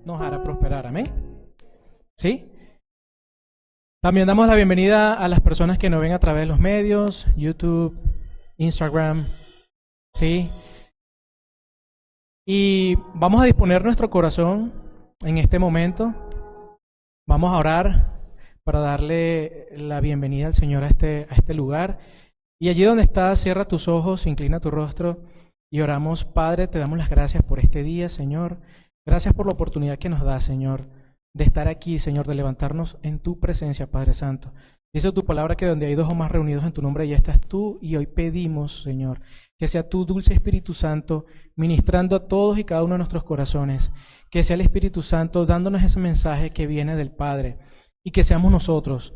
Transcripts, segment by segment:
nos hará prosperar. Amén. ¿Sí? También damos la bienvenida a las personas que nos ven a través de los medios, YouTube, Instagram. ¿Sí? Y vamos a disponer nuestro corazón en este momento. Vamos a orar para darle la bienvenida al Señor a este lugar. Y allí donde estás, cierra tus ojos, inclina tu rostro y oramos. Padre, te damos las gracias por este día, Señor. Gracias por la oportunidad que nos da, Señor, de estar aquí, Señor, de levantarnos en tu presencia, Padre Santo. Dice tu palabra que donde hay dos o más reunidos en tu nombre, allí estás tú. Y hoy pedimos, Señor, que sea tu dulce Espíritu Santo ministrando a todos y cada uno de nuestros corazones. Que sea el Espíritu Santo dándonos ese mensaje que viene del Padre. Y que seamos nosotros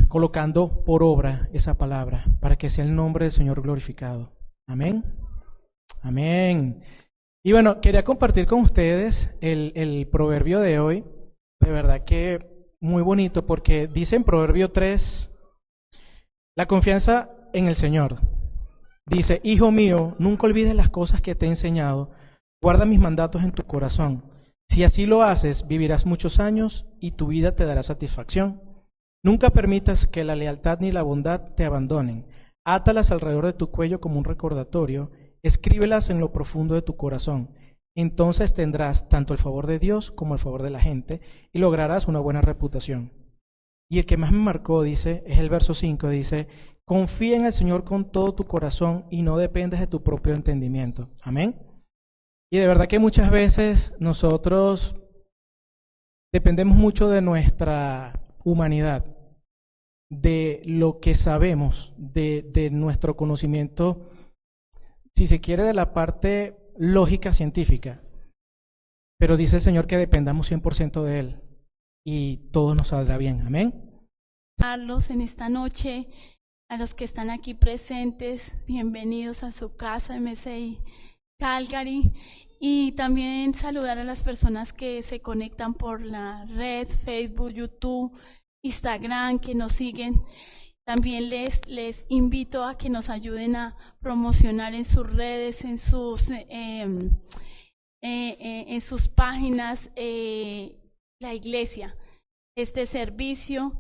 colocando por obra esa palabra para que sea el nombre del Señor glorificado. Amén. Amén. Y bueno, quería compartir con ustedes el proverbio de hoy. De verdad que muy bonito porque dice en Proverbio 3, la confianza en el Señor. Dice, hijo mío, nunca olvides las cosas que te he enseñado. Guarda mis mandatos en tu corazón. Si así lo haces, vivirás muchos años y tu vida te dará satisfacción. Nunca permitas que la lealtad ni la bondad te abandonen. Átalas alrededor de tu cuello como un recordatorio. Escríbelas en lo profundo de tu corazón. Entonces tendrás tanto el favor de Dios como el favor de la gente y lograrás una buena reputación. Y el que más me marcó, dice, es el verso 5, dice, confía en el Señor con todo tu corazón y no dependes de tu propio entendimiento. Amén. Y de verdad que muchas veces nosotros dependemos mucho de nuestra humanidad, de lo que sabemos, de nuestro conocimiento, si se quiere, de la parte lógica científica. Pero dice el Señor que dependamos 100% de Él y todo nos saldrá bien. Amén. Carlos, en esta noche, a los que están aquí presentes, bienvenidos a su casa MCI Calgary, y también saludar a las personas que se conectan por la red, Facebook, YouTube, Instagram, que nos siguen. También les invito a que nos ayuden a promocionar en sus redes, en sus páginas, la iglesia, este servicio.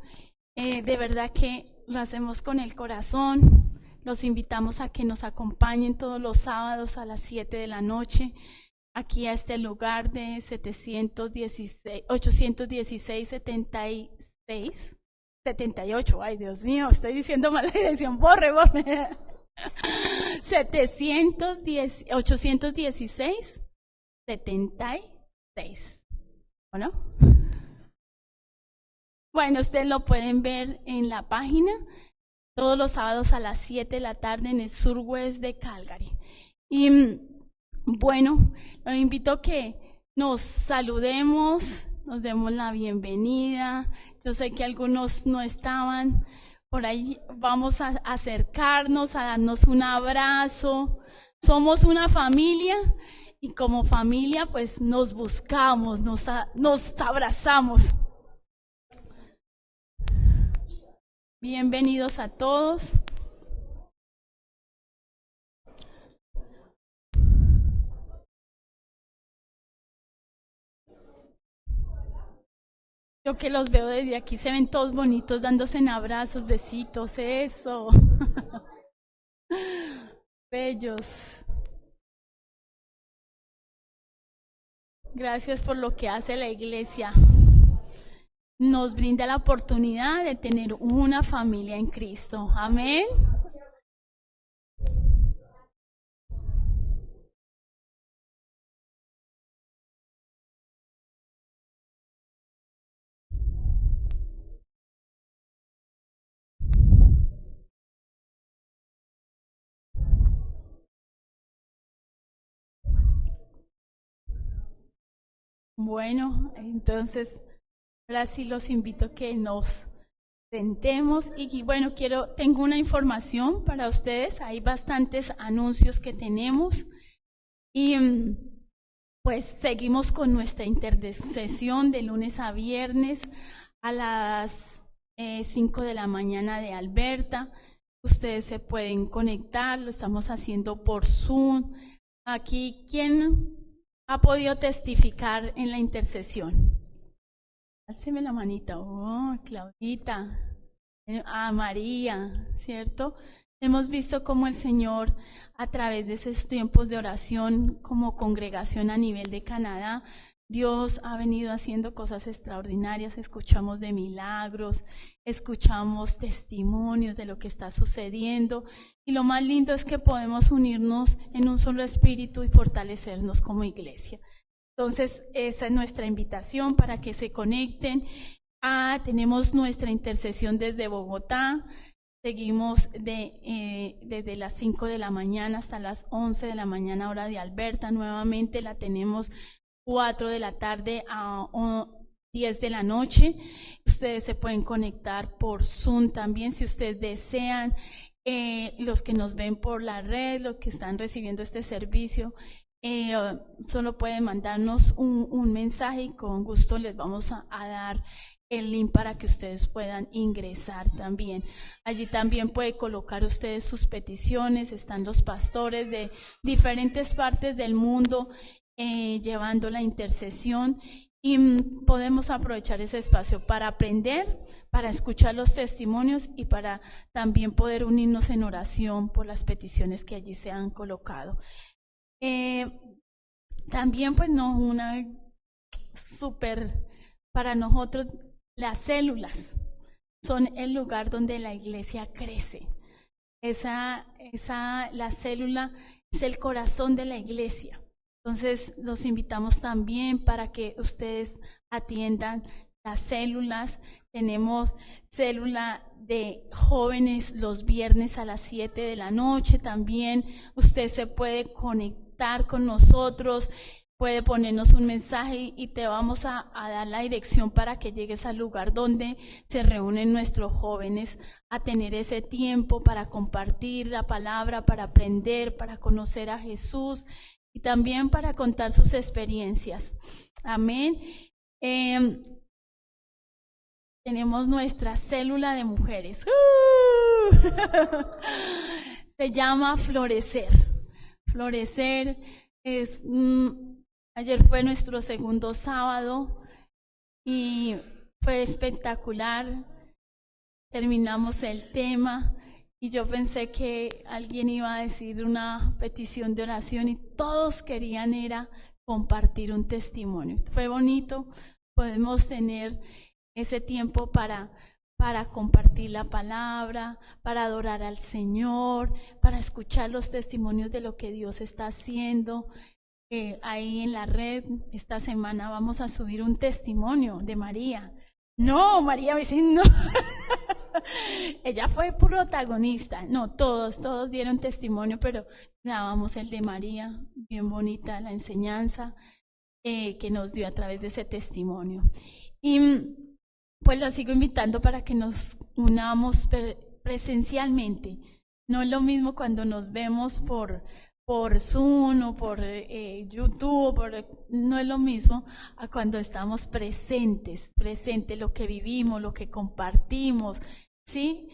De verdad que lo hacemos con el corazón. Los invitamos a que nos acompañen todos los sábados a las 7 de la noche, aquí a este lugar de 816 78, ay Dios mío, estoy diciendo mala dirección, borre. 816 76, ¿o no? Bueno, ustedes lo pueden ver en la página todos los sábados a las 7 de la tarde en el Surwest de Calgary. Y bueno, los invito a que nos saludemos, nos demos la bienvenida. Yo sé que algunos no estaban por ahí, vamos a acercarnos, a darnos un abrazo. Somos una familia y como familia pues nos buscamos, nos abrazamos. Bienvenidos a todos. Yo que los veo desde aquí, se ven todos bonitos, dándose en abrazos, besitos, eso. Bellos. Gracias por lo que hace la iglesia. Nos brinda la oportunidad de tener una familia en Cristo. Amén. Bueno, entonces ahora sí los invito a que nos sentemos y bueno, tengo una información para ustedes. Hay bastantes anuncios que tenemos y pues seguimos con nuestra intercesión de lunes a viernes a las 5 de la mañana de Alberta. Ustedes se pueden conectar, lo estamos haciendo por Zoom. Aquí, ¿quién ha podido testificar en la intercesión? Haceme la manita. Oh, Claudita. A María, ¿cierto? Hemos visto cómo el Señor, a través de esos tiempos de oración como congregación a nivel de Canadá, Dios ha venido haciendo cosas extraordinarias. Escuchamos de milagros, escuchamos testimonios de lo que está sucediendo, y lo más lindo es que podemos unirnos en un solo espíritu y fortalecernos como iglesia. Entonces, esa es nuestra invitación para que se conecten. Tenemos nuestra intercesión desde Bogotá. Seguimos desde las 5 de la mañana hasta las 11 de la mañana, hora de Alberta. Nuevamente la tenemos 4 de la tarde a 10 de la noche. Ustedes se pueden conectar por Zoom también si ustedes desean. Los que nos ven por la red, los que están recibiendo este servicio, solo pueden mandarnos un mensaje y con gusto les vamos a dar el link para que ustedes puedan ingresar también. Allí también puede colocar ustedes sus peticiones. Están los pastores de diferentes partes del mundo llevando la intercesión, y podemos aprovechar ese espacio para aprender, para escuchar los testimonios y para también poder unirnos en oración por las peticiones que allí se han colocado. También pues una súper para nosotros. Las células son el lugar donde la iglesia crece. La célula es el corazón de la iglesia. Entonces, los invitamos también para que ustedes atiendan las células. Tenemos célula de jóvenes los viernes a las 7 de la noche. También usted se puede conectar con nosotros. Puede ponernos un mensaje y te vamos a dar la dirección para que llegues al lugar donde se reúnen nuestros jóvenes a tener ese tiempo para compartir la palabra, para aprender, para conocer a Jesús y también para contar sus experiencias. Amén. Tenemos nuestra célula de mujeres. Se llama Florecer. Florecer es... Ayer fue nuestro segundo sábado y fue espectacular. Terminamos el tema y yo pensé que alguien iba a decir una petición de oración y todos querían era compartir un testimonio. Fue bonito, podemos tener ese tiempo para compartir la palabra, para adorar al Señor, para escuchar los testimonios de lo que Dios está haciendo. Ahí en la red, esta semana vamos a subir un testimonio de María. No, María me dice, no. Ella fue protagonista. No, todos dieron testimonio, pero grabamos el de María. Bien bonita la enseñanza que nos dio a través de ese testimonio. Y pues lo sigo invitando para que nos unamos presencialmente. No es lo mismo cuando nos vemos por Zoom o por YouTube, no es lo mismo a cuando estamos presentes, lo que vivimos, lo que compartimos, ¿sí?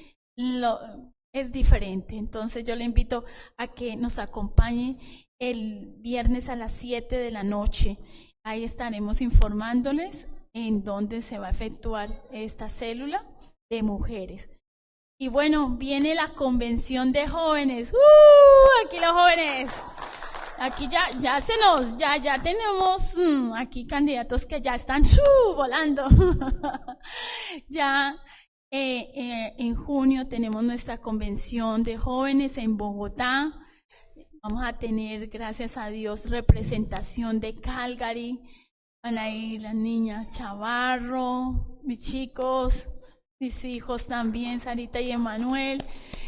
Es diferente. Entonces yo le invito a que nos acompañe el viernes a las 7 de la noche. Ahí estaremos informándoles en dónde se va a efectuar esta célula de mujeres. Y bueno, viene la convención de jóvenes. Aquí los jóvenes. Aquí ya tenemos aquí candidatos que ya están volando. Ya en junio tenemos nuestra convención de jóvenes en Bogotá. Vamos a tener, gracias a Dios, representación de Calgary. Van a ir las niñas Chavarro, mis chicos, mis hijos también, Sarita y Emanuel.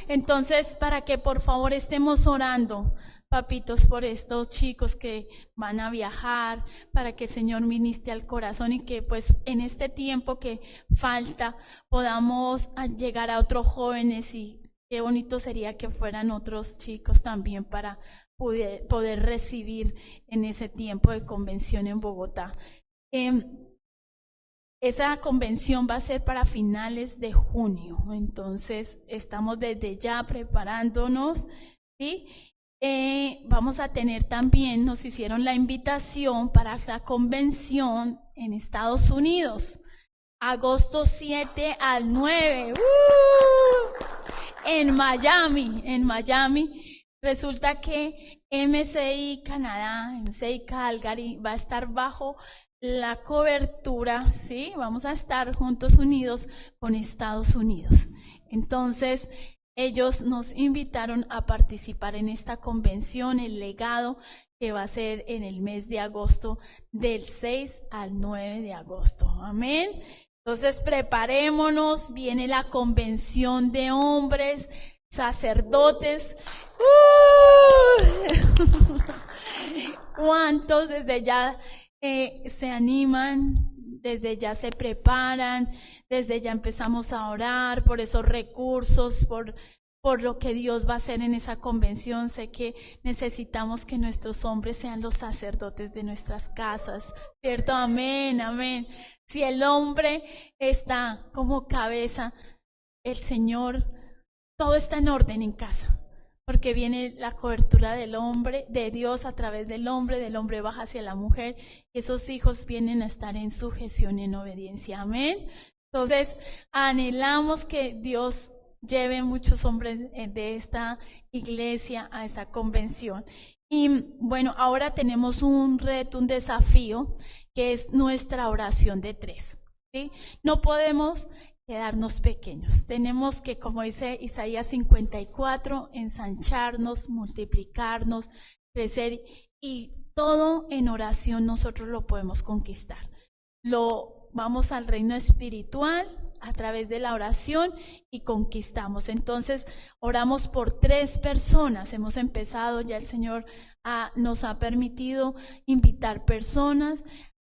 Entonces, para que por favor estemos orando, papitos, por estos chicos que van a viajar, para que el Señor ministre al corazón y que pues en este tiempo que falta podamos llegar a otros jóvenes, y qué bonito sería que fueran otros chicos también para poder recibir en ese tiempo de convención en Bogotá. Esa convención va a ser para finales de junio, entonces estamos desde ya preparándonos, ¿sí? vamos a tener también, nos hicieron la invitación para la convención en Estados Unidos, agosto 7 al 9, en Miami. Resulta que MCI Canadá, MCI Calgary va a estar bajo la cobertura, ¿sí? Vamos a estar juntos unidos con Estados Unidos. Entonces, ellos nos invitaron a participar en esta convención, el legado que va a ser en el mes de agosto, del 6 al 9 de agosto. Amén. Entonces, preparémonos, viene la convención de hombres, sacerdotes. ¿Cuántos desde ya se animan? Desde ya se preparan, desde ya empezamos a orar por esos recursos, por lo que Dios va a hacer en esa convención. Sé que necesitamos que nuestros hombres sean los sacerdotes de nuestras casas, ¿cierto? Amén, amén. Si el hombre está como cabeza, el Señor, todo está en orden en casa. Porque viene la cobertura del hombre, de Dios a través del hombre baja hacia la mujer, y esos hijos vienen a estar en sujeción y en obediencia. Amén. Entonces, anhelamos que Dios lleve muchos hombres de esta iglesia a esa convención. Y bueno, ahora tenemos un reto, un desafío, que es nuestra oración de 3. ¿Sí? No podemos quedarnos pequeños. Tenemos que, como dice Isaías 54, ensancharnos, multiplicarnos, crecer, y todo en oración nosotros lo podemos conquistar. Vamos al reino espiritual a través de la oración y conquistamos. Entonces, oramos por 3 personas. Hemos empezado, ya el Señor nos ha permitido invitar personas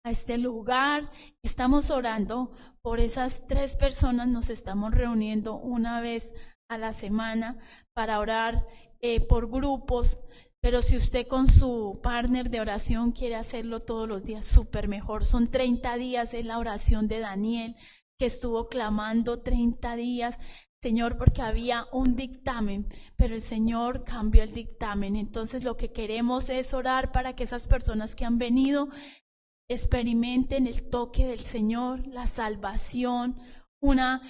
a este lugar. Estamos orando por esas 3 personas, nos estamos reuniendo una vez a la semana para orar por grupos, pero si usted con su partner de oración quiere hacerlo todos los días, súper mejor. Son 30 días, es la oración de Daniel, que estuvo clamando 30 días, Señor, porque había un dictamen, pero el Señor cambió el dictamen. Entonces lo que queremos es orar para que esas personas que han venido experimenten el toque del Señor, la salvación, una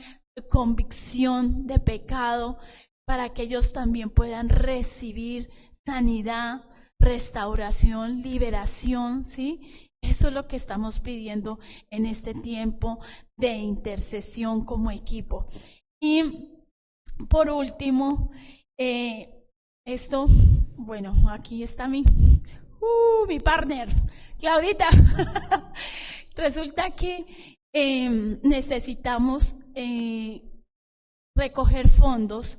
convicción de pecado, para que ellos también puedan recibir sanidad, restauración, liberación, ¿sí? Eso es lo que estamos pidiendo en este tiempo de intercesión como equipo. Y por último, bueno, aquí está mi partner, Claudita. Resulta que necesitamos recoger fondos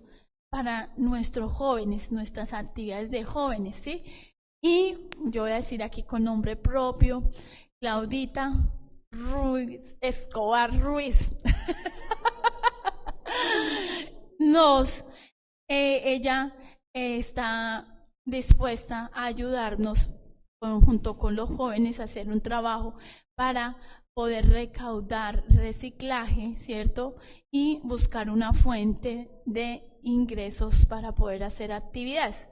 para nuestros jóvenes, nuestras actividades de jóvenes, ¿sí? Y yo voy a decir aquí con nombre propio, Claudita Escobar Ruiz. Ella está dispuesta a ayudarnos junto con los jóvenes a hacer un trabajo para poder recaudar reciclaje, ¿cierto? Y buscar una fuente de ingresos para poder hacer actividades.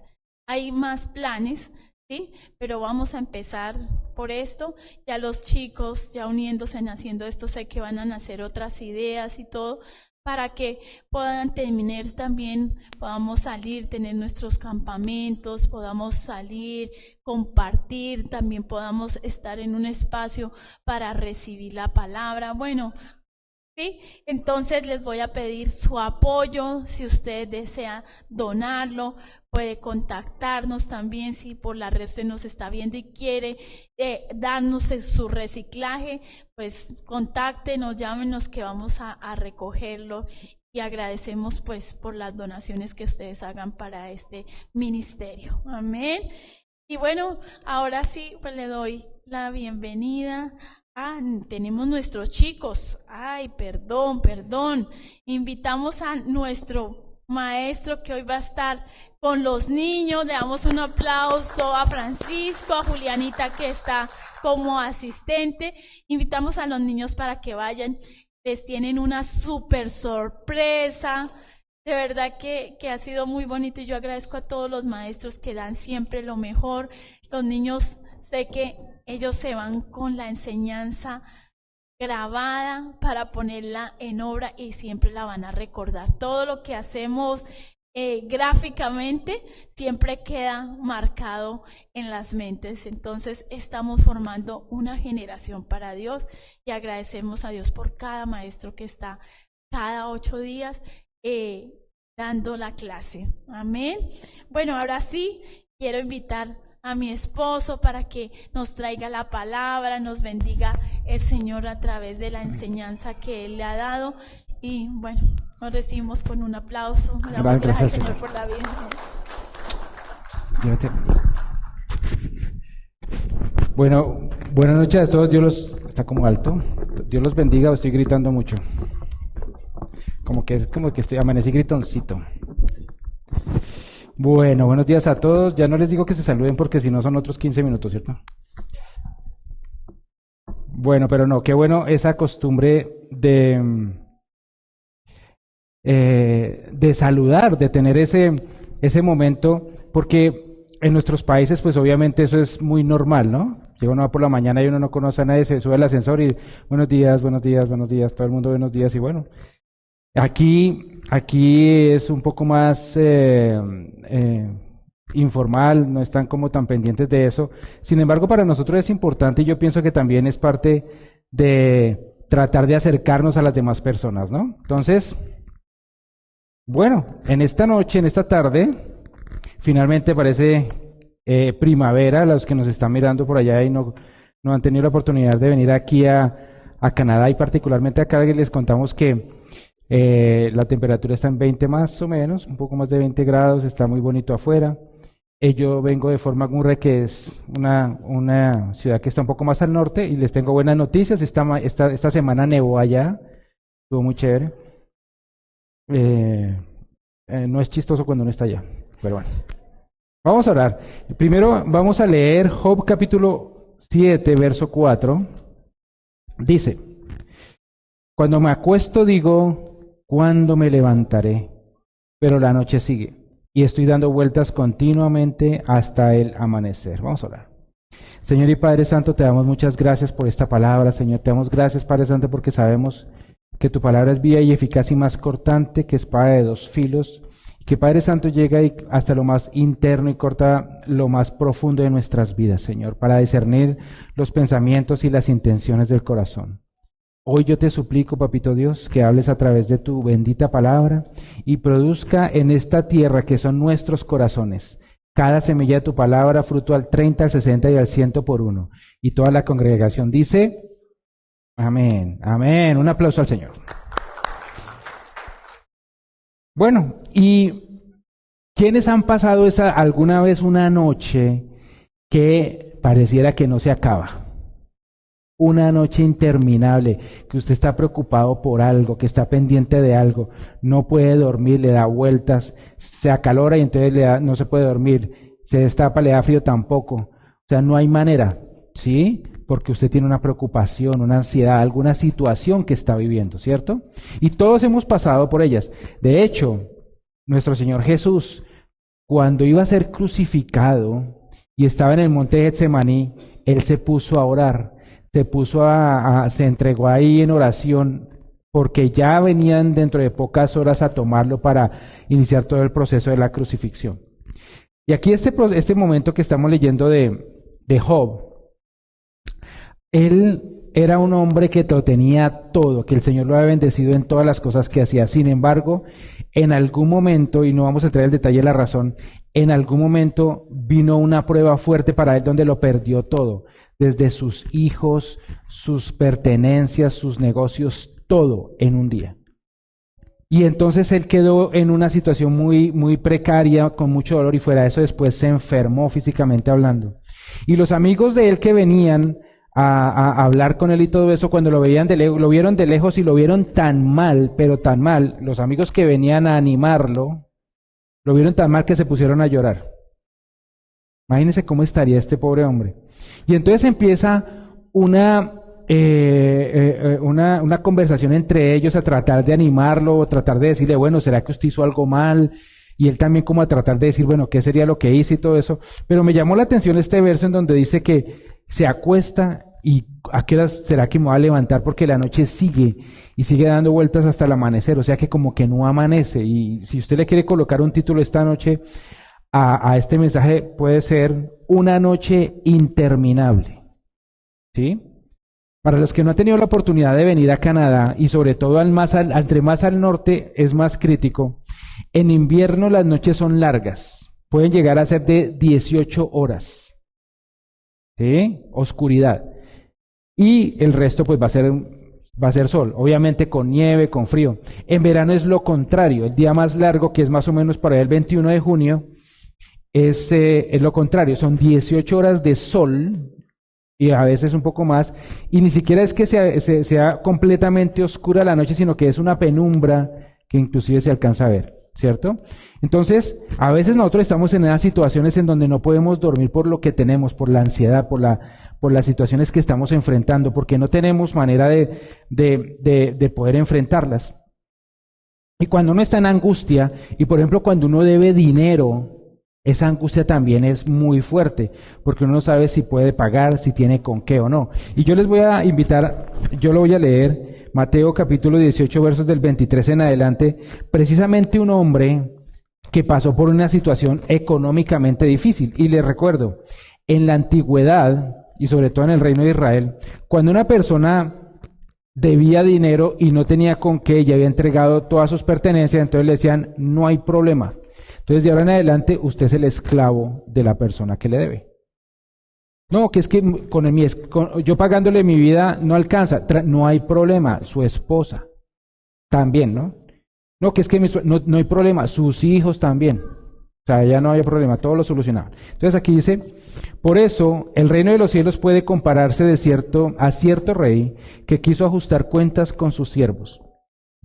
Hay más planes, ¿sí? Pero vamos a empezar por esto. Ya los chicos, ya uniéndose en haciendo esto, sé que van a nacer otras ideas y todo, para que puedan terminar también, podamos salir, tener nuestros campamentos, podamos salir, compartir, también podamos estar en un espacio para recibir la palabra. Bueno, ¿sí? Entonces les voy a pedir su apoyo. Si usted desea donarlo, puede contactarnos también. Si por la red usted nos está viendo y quiere darnos su reciclaje, pues contáctenos, llámenos, que vamos a recogerlo, y agradecemos pues por las donaciones que ustedes hagan para este ministerio. Amén. Y bueno, ahora sí, pues le doy la bienvenida. Tenemos nuestros chicos. Perdón. Invitamos a nuestro maestro que hoy va a estar con los niños. Le damos un aplauso a Francisco, a Julianita, que está como asistente. Invitamos a los niños para que vayan. Les tienen una súper sorpresa. De verdad que ha sido muy bonito y yo agradezco a todos los maestros que dan siempre lo mejor. Los niños, sé que ellos se van con la enseñanza grabada para ponerla en obra y siempre la van a recordar. Todo lo que hacemos gráficamente siempre queda marcado en las mentes. Entonces estamos formando una generación para Dios y agradecemos a Dios por cada maestro que está cada 8 días dando la clase. Amén. Bueno, ahora sí quiero invitar a mi esposo para que nos traiga la palabra, nos bendiga el Señor a través de la enseñanza que Él le ha dado. Y bueno, nos recibimos con un aplauso. Le damos gracias al Señor por la vida. Bueno, buenas noches a todos. Está como alto. Dios los bendiga. Estoy gritando mucho. Como que amanecí gritoncito. Bueno, buenos días a todos. Ya no les digo que se saluden porque si no son otros 15 minutos, ¿cierto? Bueno, pero no, qué bueno esa costumbre de saludar, de tener ese momento, porque en nuestros países pues obviamente eso es muy normal, ¿no? Llega uno por la mañana y uno no conoce a nadie, se sube al ascensor y buenos días, buenos días, buenos días, todo el mundo buenos días y bueno. Aquí es un poco más informal, no están como tan pendientes de eso. Sin embargo, para nosotros es importante y yo pienso que también es parte de tratar de acercarnos a las demás personas, ¿no? Entonces, bueno, en esta noche, en esta tarde, finalmente parece primavera. Los que nos están mirando por allá y no han tenido la oportunidad de venir aquí a Canadá y particularmente a Calgary, les contamos que la temperatura está en 20 más o menos, un poco más de 20 grados, está muy bonito afuera. Yo vengo de Fort McMurray, que es una ciudad que está un poco más al norte, y les tengo buenas noticias. Esta semana nevó allá, estuvo muy chévere. No es chistoso cuando uno está allá, pero bueno. Vamos a orar. Primero vamos a leer Job capítulo 7, verso 4. Dice: cuando me acuesto digo, ¿cuándo me levantaré? Pero la noche sigue y estoy dando vueltas continuamente hasta el amanecer. Vamos a orar. Señor y Padre Santo, te damos muchas gracias por esta palabra. Señor, te damos gracias, Padre Santo, porque sabemos que tu palabra es viva y eficaz y más cortante que espada de 2 filos, y que Padre Santo llega hasta lo más interno y corta lo más profundo de nuestras vidas, Señor, para discernir los pensamientos y las intenciones del corazón. Hoy yo te suplico, Papito Dios, que hables a través de tu bendita palabra y produzca en esta tierra que son nuestros corazones cada semilla de tu palabra fruto al 30, al 60 y al 100 por uno. Y toda la congregación dice: amén, amén. Un aplauso al Señor. Bueno, ¿y quiénes han pasado alguna vez una noche que pareciera que no se acaba? Una noche interminable, que usted está preocupado por algo, que está pendiente de algo, no puede dormir, le da vueltas, se acalora y entonces no se puede dormir, se destapa, le da frío tampoco. O sea, no hay manera, ¿sí? Porque usted tiene una preocupación, una ansiedad, alguna situación que está viviendo, ¿cierto? Y todos hemos pasado por ellas. De hecho, nuestro Señor Jesús, cuando iba a ser crucificado y estaba en el monte de Getsemaní, Él se puso a orar. Se entregó ahí en oración, porque ya venían dentro de pocas horas a tomarlo para iniciar todo el proceso de la crucifixión. Y aquí este momento que estamos leyendo de Job, él era un hombre que lo tenía todo, que el Señor lo había bendecido en todas las cosas que hacía. Sin embargo, en algún momento, y no vamos a entrar en el detalle de la razón, en algún momento vino una prueba fuerte para él donde lo perdió todo. Desde sus hijos, sus pertenencias, sus negocios, todo en un día. Y entonces él quedó en una situación muy, muy precaria, con mucho dolor, y fuera de eso después se enfermó físicamente hablando. Y los amigos de él que venían a hablar con él y todo eso, cuando lo vieron de lejos y lo vieron tan mal, pero tan mal, los amigos que venían a animarlo, lo vieron tan mal que se pusieron a llorar. Imagínense cómo estaría este pobre hombre. Y entonces empieza una una conversación entre ellos a tratar de animarlo, o tratar de decirle, bueno, ¿será que usted hizo algo mal? Y él también como a tratar de decir, bueno, ¿qué sería lo que hice y todo eso? Pero me llamó la atención este verso en donde dice que se acuesta y ¿a qué hora será que me voy a levantar? Porque la noche sigue y sigue dando vueltas hasta el amanecer, o sea que como que no amanece. Y si usted le quiere colocar un título esta noche a este mensaje, puede ser Una noche interminable. ¿Sí? Para los que no han tenido la oportunidad de venir a Canadá y sobre todo entre más al norte es más crítico, en invierno las noches son largas, pueden llegar a ser de 18 horas, ¿sí? Oscuridad. Y el resto pues va a ser sol, obviamente con nieve, con frío. En verano es lo contrario, el día más largo, que es más o menos para el 21 de junio, es lo contrario, son 18 horas de sol, y a veces un poco más, y ni siquiera es que sea completamente oscura la noche, sino que es una penumbra que inclusive se alcanza a ver, ¿cierto? Entonces, a veces nosotros estamos en esas situaciones en donde no podemos dormir por lo que tenemos, por la ansiedad, por las situaciones que estamos enfrentando, porque no tenemos manera de poder enfrentarlas. Y cuando uno está en angustia, y por ejemplo cuando uno debe dinero, esa angustia también es muy fuerte, porque uno no sabe si puede pagar, si tiene con qué o no. Y yo les voy a invitar, yo lo voy a leer, Mateo capítulo 18, versos del 23 en adelante, precisamente un hombre que pasó por una situación económicamente difícil. Y les recuerdo, en la antigüedad, y sobre todo en el reino de Israel, cuando una persona debía dinero y no tenía con qué, y había entregado todas sus pertenencias, entonces le decían, no hay problema. Entonces, de ahora en adelante, usted es el esclavo de la persona que le debe. No, que es que yo pagándole mi vida no alcanza. No hay problema. Su esposa también, ¿no? No, que es que no hay problema. Sus hijos también. O sea, ya no había problema. Todo lo solucionaban. Entonces, aquí dice, por eso, el reino de los cielos puede compararse a cierto rey que quiso ajustar cuentas con sus siervos.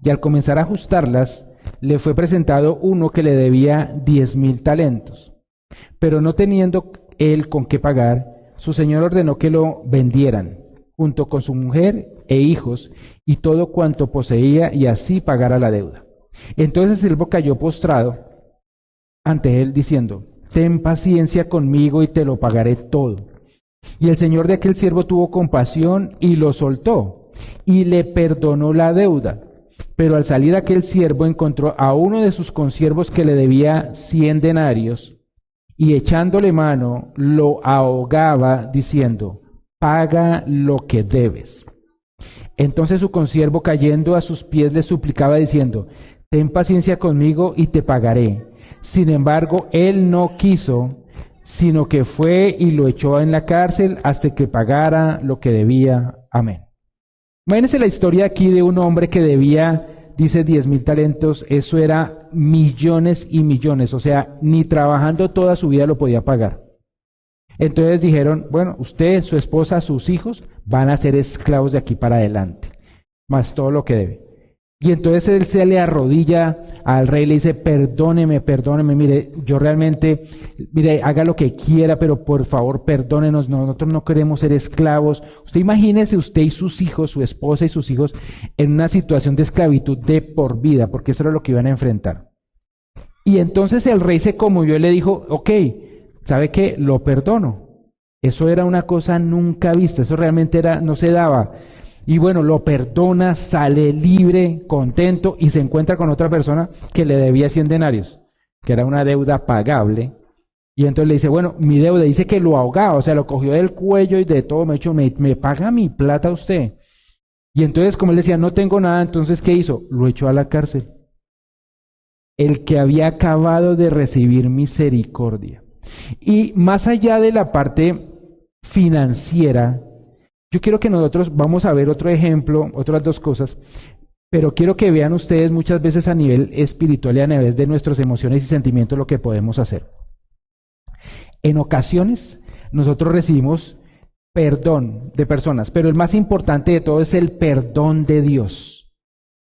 Y al comenzar a ajustarlas, le fue presentado uno que le debía 10,000 talentos. Pero no teniendo él con qué pagar, su señor ordenó que lo vendieran, junto con su mujer e hijos, y todo cuanto poseía, y así pagara la deuda. Entonces el siervo cayó postrado ante él, diciendo, ten paciencia conmigo y te lo pagaré todo. Y el señor de aquel siervo tuvo compasión y lo soltó, y le perdonó la deuda. Pero al salir aquel siervo encontró a uno de sus consiervos que le debía 100 denarios, y echándole mano lo ahogaba diciendo, paga lo que debes. Entonces su consiervo cayendo a sus pies le suplicaba diciendo, ten paciencia conmigo y te pagaré. Sin embargo, él no quiso, sino que fue y lo echó en la cárcel hasta que pagara lo que debía. Amén. Imagínense la historia aquí de un hombre que debía, dice 10,000 talentos, eso era millones y millones, o sea, ni trabajando toda su vida lo podía pagar. Entonces dijeron, bueno, usted, su esposa, sus hijos van a ser esclavos de aquí para adelante, más todo lo que debe. Y entonces él se le arrodilla al rey y le dice, perdóneme, mire, yo realmente, mire, haga lo que quiera, pero por favor perdónenos, nosotros no queremos ser esclavos. Usted imagínese usted y sus hijos, su esposa y sus hijos, en una situación de esclavitud de por vida, porque eso era lo que iban a enfrentar. Y entonces el rey se conmovió y le dijo, ok, ¿sabe qué? Lo perdono. Eso era una cosa nunca vista, eso realmente no se daba. Y bueno, lo perdona, sale libre, contento y se encuentra con otra persona que le debía 100 denarios, que era una deuda pagable. Y entonces le dice, bueno, mi deuda, dice que lo ahogaba, o sea, lo cogió del cuello y de todo, me paga mi plata usted. Y entonces, como él decía, no tengo nada, entonces, ¿qué hizo? Lo echó a la cárcel. El que había acabado de recibir misericordia. Y más allá de la parte financiera, yo quiero que nosotros vamos a ver otro ejemplo, otras dos cosas, pero quiero que vean ustedes muchas veces a nivel espiritual y a nivel de nuestras emociones y sentimientos lo que podemos hacer. En ocasiones nosotros recibimos perdón de personas, pero el más importante de todo es el perdón de Dios.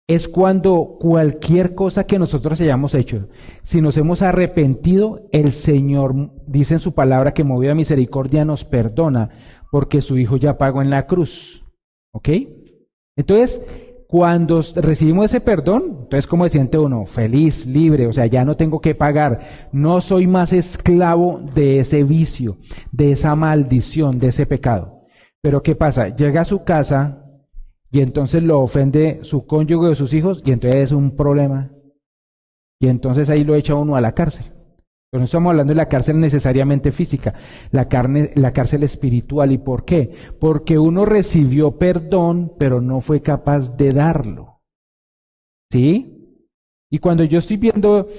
Es cuando cualquier cosa que nosotros hayamos hecho, si nos hemos arrepentido, el Señor dice en su palabra que movida misericordia nos perdona, porque su Hijo ya pagó en la cruz. ¿Ok? Entonces, cuando recibimos ese perdón, entonces, ¿cómo se siente uno? Feliz, libre, o sea, ya no tengo que pagar, no soy más esclavo de ese vicio, de esa maldición, de ese pecado. Pero ¿qué pasa? Llega a su casa y entonces lo ofende su cónyuge o sus hijos y entonces es un problema. Y entonces ahí lo echa uno a la cárcel. Pero no estamos hablando de la cárcel necesariamente física, la cárcel espiritual. ¿Y por qué? Porque uno recibió perdón, pero no fue capaz de darlo. ¿Sí? Y cuando yo estoy viendo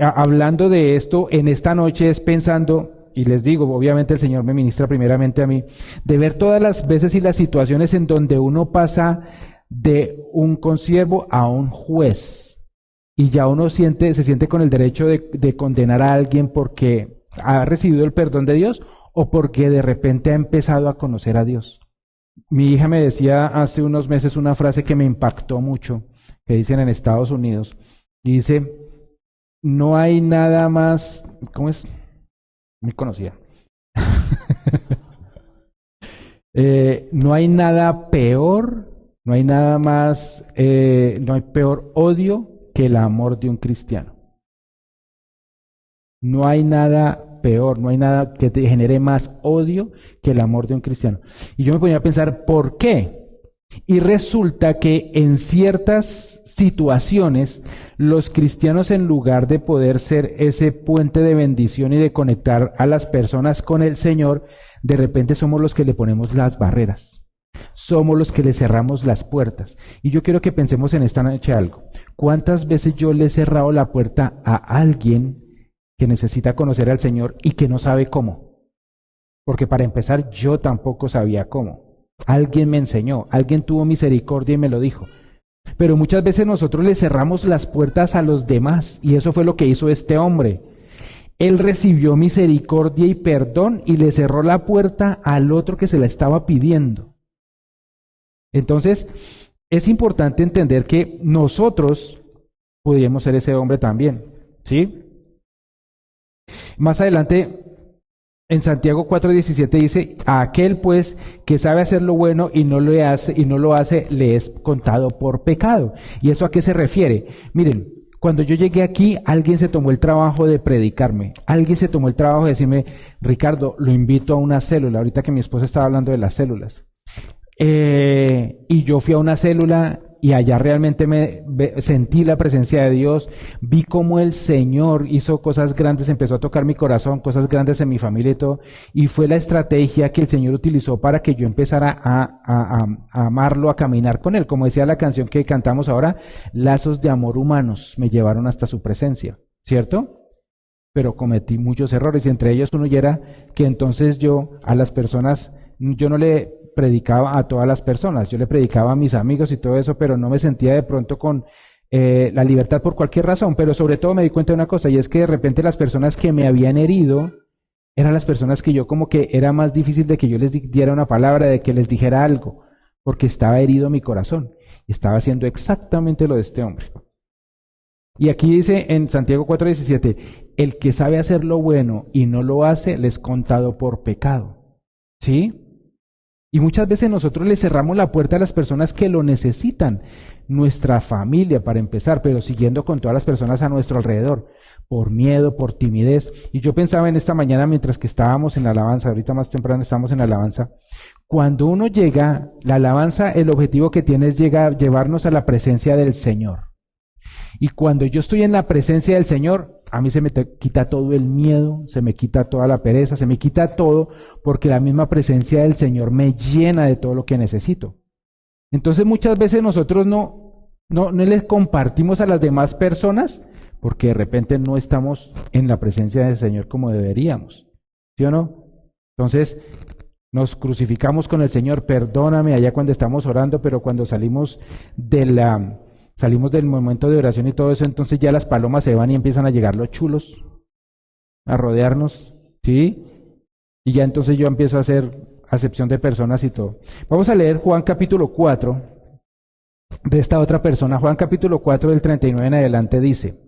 hablando de esto en esta noche es pensando, y les digo, obviamente el Señor me ministra primeramente a mí, de ver todas las veces y las situaciones en donde uno pasa de un consiervo a un juez. Y ya uno se siente con el derecho de condenar a alguien porque ha recibido el perdón de Dios o porque de repente ha empezado a conocer a Dios. Mi hija me decía hace unos meses una frase que me impactó mucho, que dicen en Estados Unidos, y dice, no hay nada más, ¿cómo es? Muy conocida. No hay nada peor, no hay nada más, no hay peor odio que el amor de un cristiano. No hay nada peor, no hay nada que te genere más odio que el amor de un cristiano. Y yo me ponía a pensar, ¿por qué? Y resulta que en ciertas situaciones, los cristianos, en lugar de poder ser ese puente de bendición y de conectar a las personas con el Señor, de repente somos los que le ponemos las barreras. Somos los que le cerramos las puertas. Y yo quiero que pensemos en esta noche algo. ¿Cuántas veces yo le he cerrado la puerta a alguien que necesita conocer al Señor y que no sabe cómo? Porque para empezar, yo tampoco sabía cómo. Alguien me enseñó, alguien tuvo misericordia y me lo dijo. Pero muchas veces nosotros le cerramos las puertas a los demás, y eso fue lo que hizo este hombre. Él recibió misericordia y perdón y le cerró la puerta al otro que se la estaba pidiendo. Entonces, es importante entender que nosotros podríamos ser ese hombre también, ¿sí? Más adelante, en Santiago 4:17 dice, a aquel pues que sabe hacer lo bueno y no lo hace, le es contado por pecado. ¿Y eso a qué se refiere? Miren, cuando yo llegué aquí, alguien se tomó el trabajo de predicarme, alguien se tomó el trabajo de decirme, Ricardo, lo invito a una célula, ahorita que mi esposa estaba hablando de las células. Y yo fui a una célula y allá realmente sentí la presencia de Dios, vi cómo el Señor hizo cosas grandes, empezó a tocar mi corazón, cosas grandes en mi familia y todo, y fue la estrategia que el Señor utilizó para que yo empezara a amarlo, a caminar con Él. Como decía la canción que cantamos ahora, lazos de amor humanos me llevaron hasta su presencia, ¿cierto? Pero cometí muchos errores, y entre ellos uno ya era que entonces yo a las personas, yo no le predicaba a todas las personas, yo le predicaba a mis amigos y todo eso, pero no me sentía de pronto con la libertad por cualquier razón, pero sobre todo me di cuenta de una cosa, y es que de repente las personas que me habían herido eran las personas que yo como que era más difícil de que yo les diera una palabra, de que les dijera algo, porque estaba herido mi corazón, y estaba haciendo exactamente lo de este hombre. Y aquí dice en Santiago 4:17, el que sabe hacer lo bueno y no lo hace, le es contado por pecado. ¿Sí? Y muchas veces nosotros le cerramos la puerta a las personas que lo necesitan, nuestra familia para empezar, pero siguiendo con todas las personas a nuestro alrededor, por miedo, por timidez. Y yo pensaba en esta mañana mientras que estábamos en la alabanza, ahorita más temprano estamos en la alabanza, cuando uno llega, la alabanza, el objetivo que tiene es llevarnos a la presencia del Señor. Y cuando yo estoy en la presencia del Señor, a mí se me quita todo el miedo, se me quita toda la pereza, se me quita todo, porque la misma presencia del Señor me llena de todo lo que necesito. Entonces muchas veces nosotros no les compartimos a las demás personas, porque de repente no estamos en la presencia del Señor como deberíamos, ¿sí o no? Entonces nos crucificamos con el Señor, perdóname allá cuando estamos orando, pero cuando salimos del momento de oración y todo eso, entonces ya las palomas se van y empiezan a llegar los chulos a rodearnos, ¿sí? Y ya entonces yo empiezo a hacer acepción de personas y todo. Vamos a leer Juan capítulo 4 de esta otra persona. Juan capítulo 4 del 39 en adelante dice,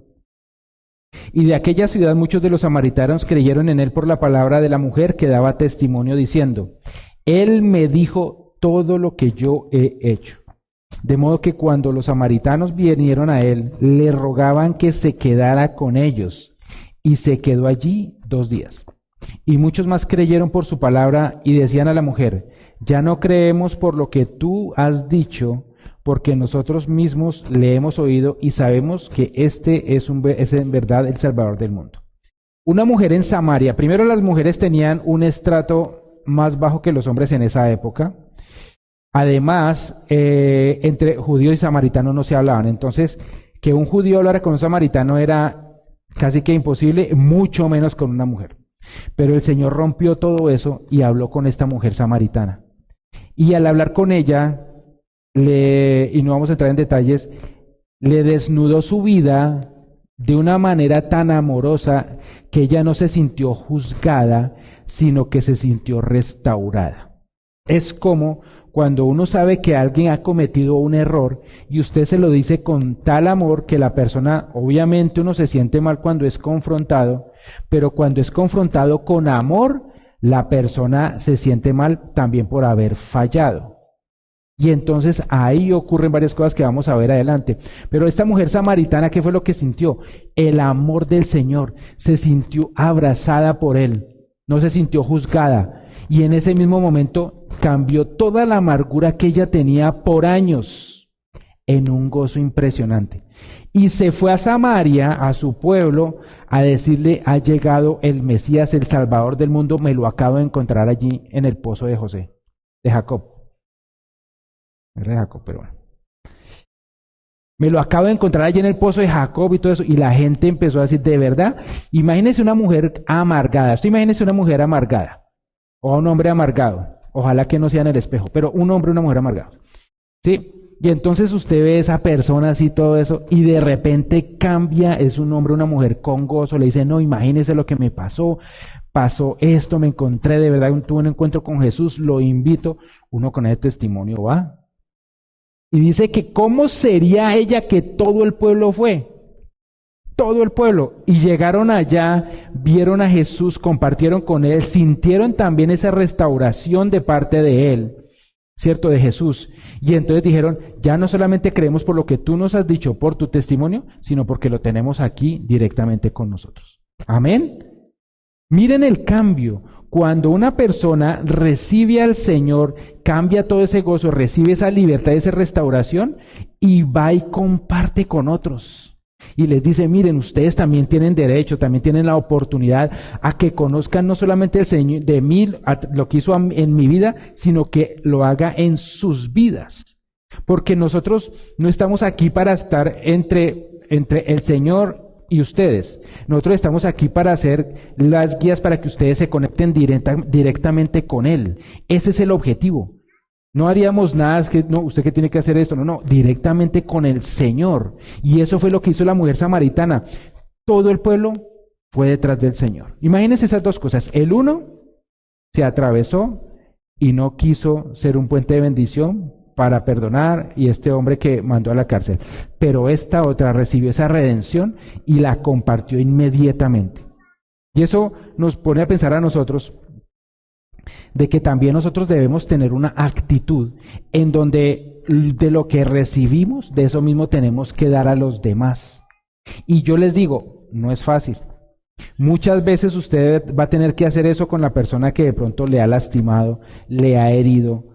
y de aquella ciudad muchos de los samaritanos creyeron en él por la palabra de la mujer que daba testimonio diciendo, él me dijo todo lo que yo he hecho. De modo que cuando los samaritanos vinieron a él, le rogaban que se quedara con ellos, y se quedó allí 2 días. Y muchos más creyeron por su palabra y decían a la mujer: ya no creemos por lo que tú has dicho, porque nosotros mismos le hemos oído y sabemos que este es en verdad el Salvador del mundo. Una mujer en Samaria. Primero, las mujeres tenían un estrato más bajo que los hombres en esa época. Además, entre judíos y samaritanos no se hablaban. Entonces, que un judío hablara con un samaritano era casi que imposible, mucho menos con una mujer. Pero el Señor rompió todo eso y habló con esta mujer samaritana. Y al hablar con ella, y no vamos a entrar en detalles, le desnudó su vida de una manera tan amorosa que ella no se sintió juzgada, sino que se sintió restaurada. Es como cuando uno sabe que alguien ha cometido un error y usted se lo dice con tal amor que la persona, obviamente uno se siente mal cuando es confrontado, pero cuando es confrontado con amor, la persona se siente mal también por haber fallado. Y entonces ahí ocurren varias cosas que vamos a ver adelante. Pero esta mujer samaritana, ¿qué fue lo que sintió? El amor del Señor. Se sintió abrazada por Él. No se sintió juzgada. Y en ese mismo momento cambió toda la amargura que ella tenía por años en un gozo impresionante. Y se fue a Samaria, a su pueblo, a decirle: ha llegado el Mesías, el Salvador del mundo, me lo acabo de encontrar allí en el pozo de Jacob. Era de Jacob, pero bueno. Me lo acabo de encontrar allí en el pozo de Jacob y todo eso. Y la gente empezó a decir: ¿de verdad? Imagínense una mujer amargada. Imagínense una mujer amargada. O un hombre amargado. Ojalá que no sea en el espejo, pero un hombre o una mujer amargado. ¿Sí? Y entonces usted ve a esa persona así, todo eso, y de repente cambia, es un hombre o una mujer con gozo, le dice: no, imagínese lo que me pasó esto, me encontré, de verdad, tuve un encuentro con Jesús, lo invito. Uno con ese testimonio va. Y dice que cómo sería ella que todo el pueblo fue. Todo el pueblo. Y llegaron allá, vieron a Jesús, compartieron con Él, sintieron también esa restauración de parte de Él, ¿cierto? De Jesús. Y entonces dijeron: ya no solamente creemos por lo que tú nos has dicho, por tu testimonio, sino porque lo tenemos aquí directamente con nosotros. Amén. Miren el cambio. Cuando una persona recibe al Señor, cambia todo ese gozo, recibe esa libertad, esa restauración, y va y comparte con otros. Y les dice: miren, ustedes también tienen derecho, también tienen la oportunidad a que conozcan no solamente el Señor de mí, lo que hizo en mi vida, sino que lo haga en sus vidas. Porque nosotros no estamos aquí para estar entre el Señor y ustedes. Nosotros estamos aquí para hacer las guías para que ustedes se conecten directamente con Él. Ese es el objetivo. No haríamos nada, es que no, usted que tiene que hacer esto, no, directamente con el Señor. Y eso fue lo que hizo la mujer samaritana. Todo el pueblo fue detrás del Señor. Imagínense esas dos cosas. El uno se atravesó y no quiso ser un puente de bendición para perdonar, y este hombre que mandó a la cárcel. Pero esta otra recibió esa redención y la compartió inmediatamente. Y eso nos pone a pensar a nosotros de que también nosotros debemos tener una actitud en donde de lo que recibimos, de eso mismo tenemos que dar a los demás. Y yo les digo, no es fácil. Muchas veces usted va a tener que hacer eso con la persona que de pronto le ha lastimado, le ha herido,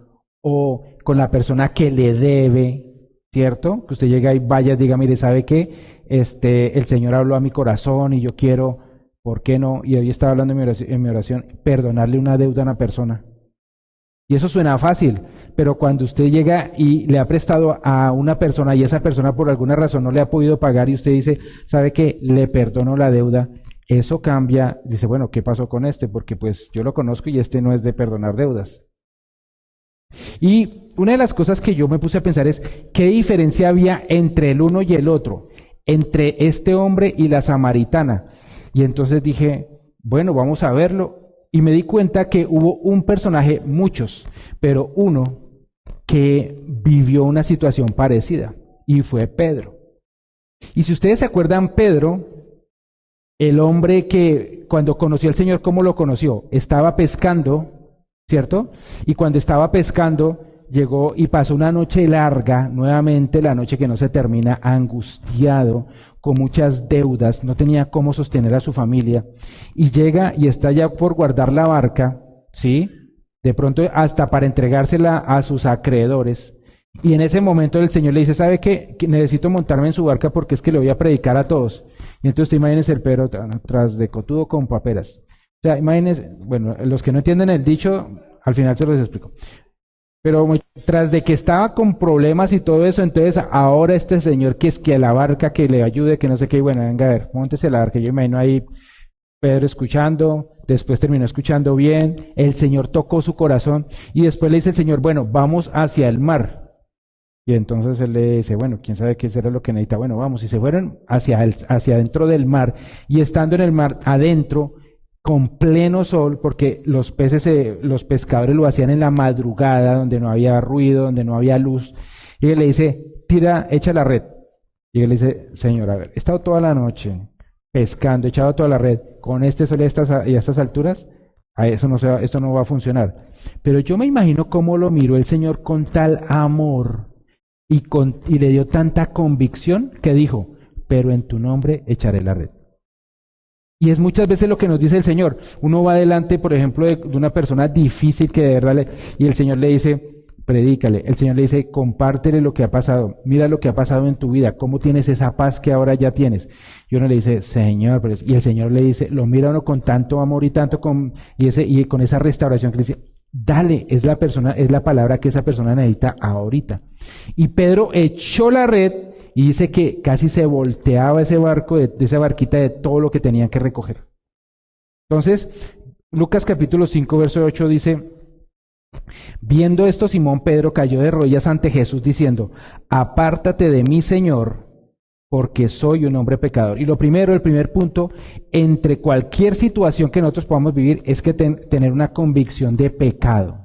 o con la persona que le debe, ¿cierto? Que usted llega y vaya y diga: mire, ¿sabe qué? El Señor habló a mi corazón y yo quiero, ¿por qué no? Y hoy estaba hablando en mi oración, perdonarle una deuda a una persona. Y eso suena fácil, pero cuando usted llega y le ha prestado a una persona y esa persona por alguna razón no le ha podido pagar y usted dice: ¿sabe qué? Le perdono la deuda. Eso cambia, dice: bueno, ¿qué pasó con este? Porque pues yo lo conozco y este no es de perdonar deudas. Y una de las cosas que yo me puse a pensar es: ¿qué diferencia había entre el uno y el otro? Entre este hombre y la samaritana. Y entonces dije: bueno, vamos a verlo. Y me di cuenta que hubo un personaje, muchos, pero uno que vivió una situación parecida, y fue Pedro. Y si ustedes se acuerdan, Pedro, el hombre que cuando conoció al Señor, ¿cómo lo conoció? Estaba pescando, ¿cierto? Y cuando estaba pescando, llegó y pasó una noche larga, nuevamente la noche que no se termina, angustiado, con muchas deudas, no tenía cómo sostener a su familia, y llega y está ya por guardar la barca, ¿sí? De pronto hasta para entregársela a sus acreedores. Y en ese momento el Señor le dice, ¿sabe qué? Que necesito montarme en su barca porque es que le voy a predicar a todos. Y entonces imagínense el Pedro tras de cotudo con paperas. O sea, imagínense, bueno, los que no entienden el dicho, al final se los explico. Pero tras de que estaba con problemas y todo eso, entonces ahora este señor que es que a la barca, que le ayude, que no sé qué, y bueno, venga a ver, móntese a la barca. Yo imagino ahí Pedro escuchando, después terminó escuchando bien, el Señor tocó su corazón y después le dice el Señor, bueno, vamos hacia el mar. Y entonces él le dice, bueno, quién sabe qué será lo que necesita. Bueno, vamos, y se fueron hacia adentro del mar, y estando en el mar adentro, con pleno sol, porque los pescadores lo hacían en la madrugada, donde no había ruido, donde no había luz, y él le dice, echa la red. Y él le dice, Señor, a ver, he estado toda la noche pescando, he echado toda la red, con este sol y a estas alturas, esto no va a funcionar. Pero yo me imagino cómo lo miró el Señor con tal amor, y le dio tanta convicción que dijo, pero en tu nombre echaré la red. Y es muchas veces lo que nos dice el Señor. Uno va delante, por ejemplo, de una persona difícil que de verdad y el Señor le dice, predícale. El Señor le dice, compártele lo que ha pasado. Mira lo que ha pasado en tu vida, cómo tienes esa paz que ahora ya tienes. Y uno le dice, Señor, y el Señor le dice, lo mira uno con tanto amor y tanto con esa restauración que le dice, dale, es la palabra que esa persona necesita ahorita. Y Pedro echó la red y dice que casi se volteaba ese barco, de esa barquita, de todo lo que tenían que recoger. Entonces, Lucas capítulo 5, verso 8 dice, viendo esto, Simón Pedro cayó de rodillas ante Jesús diciendo, apártate de mí, Señor, porque soy un hombre pecador. Y el primer punto, entre cualquier situación que nosotros podamos vivir, es que tener una convicción de pecado.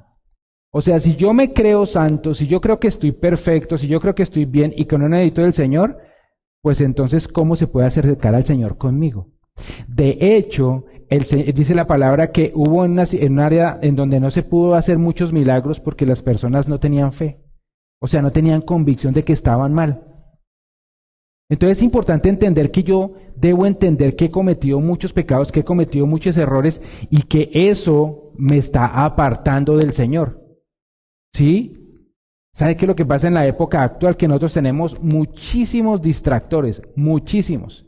O sea, si yo me creo santo, si yo creo que estoy perfecto, si yo creo que estoy bien y que no necesito del Señor, pues entonces, ¿cómo se puede acercar al Señor conmigo? De hecho, dice la palabra que hubo en un área en donde no se pudo hacer muchos milagros porque las personas no tenían fe. O sea, no tenían convicción de que estaban mal. Entonces es importante entender que yo debo entender que he cometido muchos pecados, que he cometido muchos errores y que eso me está apartando del Señor. ¿Sí? ¿Sabe qué es lo que pasa en la época actual? Que nosotros tenemos muchísimos distractores, muchísimos.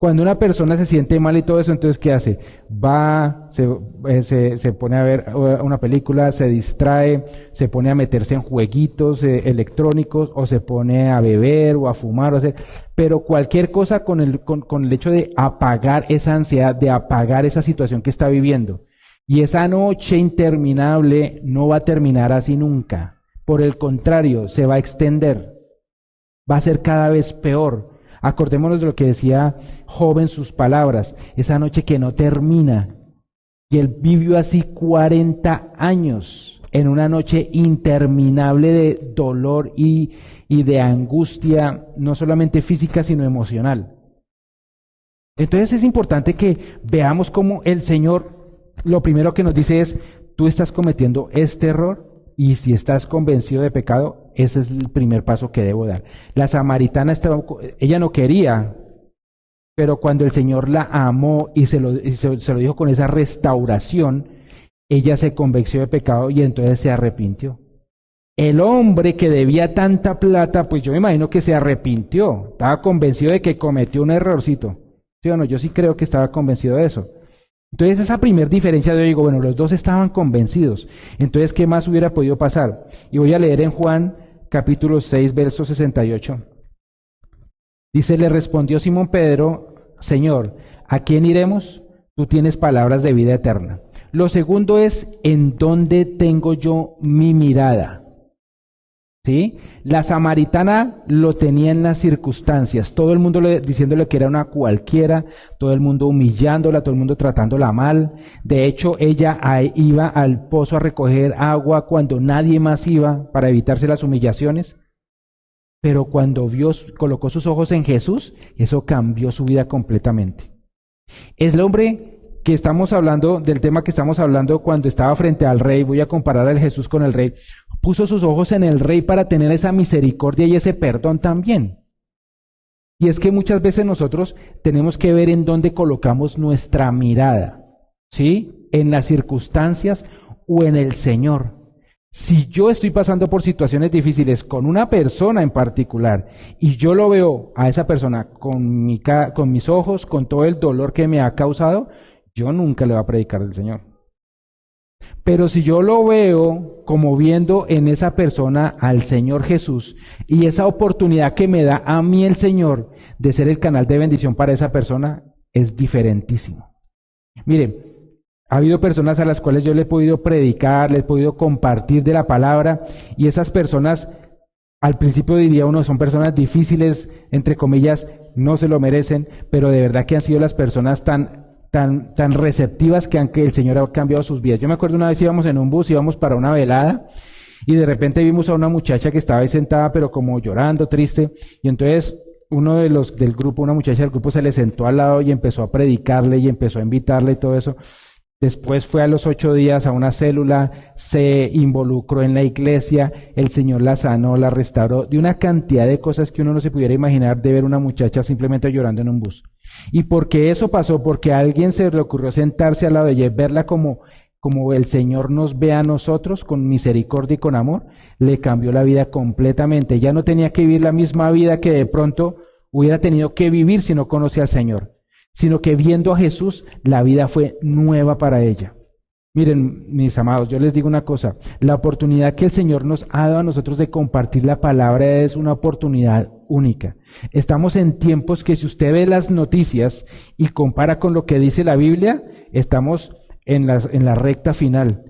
Cuando una persona se siente mal y todo eso, entonces ¿qué hace? Se pone a ver una película, se distrae, se pone a meterse en jueguitos electrónicos, o se pone a beber o a fumar, pero cualquier cosa con el hecho de apagar esa ansiedad, de apagar esa situación que está viviendo. Y esa noche interminable no va a terminar así nunca. Por el contrario, se va a extender. Va a ser cada vez peor. Acordémonos de lo que decía Job en sus palabras, esa noche que no termina. Y él vivió así 40 años, en una noche interminable de dolor y de angustia, no solamente física, sino emocional. Entonces es importante que veamos cómo el Señor, lo primero que nos dice es, tú estás cometiendo este error, y si estás convencido de pecado, ese es el primer paso que debo dar. La samaritana ella no quería, pero cuando el Señor la amó y se lo dijo con esa restauración, ella se convenció de pecado y entonces se arrepintió. El hombre que debía tanta plata, pues yo me imagino que se arrepintió, estaba convencido de que cometió un errorcito. ¿Sí o no? Yo sí creo que estaba convencido de eso. Entonces esa primera diferencia, yo digo, bueno, los dos estaban convencidos. Entonces, ¿qué más hubiera podido pasar? Y voy a leer en Juan capítulo 6, verso 68. Dice, le respondió Simón Pedro, Señor, ¿a quién iremos? Tú tienes palabras de vida eterna. Lo segundo es, ¿en dónde tengo yo mi mirada? ¿Sí? La samaritana lo tenía en las circunstancias, todo el mundo diciéndole que era una cualquiera, todo el mundo humillándola, todo el mundo tratándola mal. De hecho, ella iba al pozo a recoger agua cuando nadie más iba para evitarse las humillaciones. Pero cuando colocó sus ojos en Jesús, eso cambió su vida completamente. Es el hombre que estamos hablando, del tema que estamos hablando cuando estaba frente al rey. Voy a comparar al Jesús con el rey, puso sus ojos en el Rey para tener esa misericordia y ese perdón también. Y es que muchas veces nosotros tenemos que ver en dónde colocamos nuestra mirada, ¿sí? En las circunstancias o en el Señor. Si yo estoy pasando por situaciones difíciles con una persona en particular y yo lo veo a esa persona con mis ojos, con todo el dolor que me ha causado, yo nunca le voy a predicar del Señor. Pero si yo lo veo como viendo en esa persona al Señor Jesús y esa oportunidad que me da a mí el Señor de ser el canal de bendición para esa persona, es diferentísimo. Mire, ha habido personas a las cuales yo le he podido predicar, les he podido compartir de la palabra, y esas personas, al principio diría uno, son personas difíciles, entre comillas, no se lo merecen, pero de verdad que han sido las personas tan receptivas que el Señor ha cambiado sus vidas. Yo me acuerdo una vez íbamos en un bus, íbamos para una velada, y de repente vimos a una muchacha que estaba ahí sentada, pero como llorando, triste, y entonces uno de los del grupo, una muchacha del grupo se le sentó al lado y empezó a predicarle y empezó a invitarle y todo eso. Después fue a los 8 días a una célula, se involucró en la iglesia, el Señor la sanó, la restauró, de una cantidad de cosas que uno no se pudiera imaginar de ver una muchacha simplemente llorando en un bus. ¿Y por qué eso pasó? Porque a alguien se le ocurrió sentarse al lado de ella y verla como el Señor nos ve a nosotros, con misericordia y con amor, le cambió la vida completamente. Ya no tenía que vivir la misma vida que de pronto hubiera tenido que vivir si no conocía al Señor, sino que viendo a Jesús, la vida fue nueva para ella. Miren, mis amados, yo les digo una cosa, la oportunidad que el Señor nos ha dado a nosotros de compartir la palabra es una oportunidad única. Estamos en tiempos que si usted ve las noticias y compara con lo que dice la Biblia, estamos en la recta final,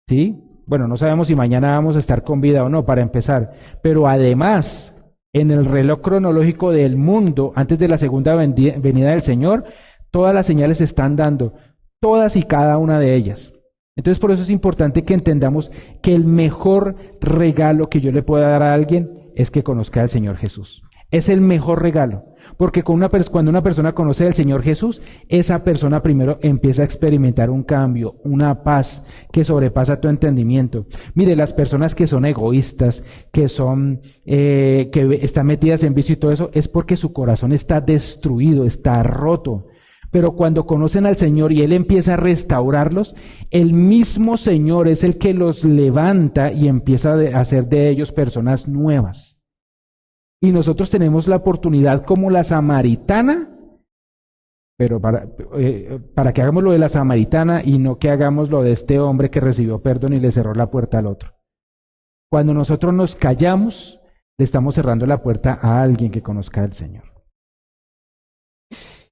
¿sí? Bueno, no sabemos si mañana vamos a estar con vida o no, para empezar, pero además, en el reloj cronológico del mundo, antes de la segunda venida del Señor, todas las señales se están dando, todas y cada una de ellas. Entonces, por eso es importante que entendamos que el mejor regalo que yo le pueda dar a alguien es que conozca al Señor Jesús. Es el mejor regalo, porque cuando una persona conoce al Señor Jesús, esa persona primero empieza a experimentar un cambio, una paz que sobrepasa tu entendimiento. Mire, las personas que son egoístas, que están metidas en vicio y todo eso, es porque su corazón está destruido, está roto. Pero cuando conocen al Señor y Él empieza a restaurarlos, el mismo Señor es el que los levanta y empieza a hacer de ellos personas nuevas. Y nosotros tenemos la oportunidad como la samaritana, pero para que hagamos lo de la samaritana y no que hagamos lo de este hombre que recibió perdón y le cerró la puerta al otro. Cuando nosotros nos callamos, le estamos cerrando la puerta a alguien que conozca al Señor.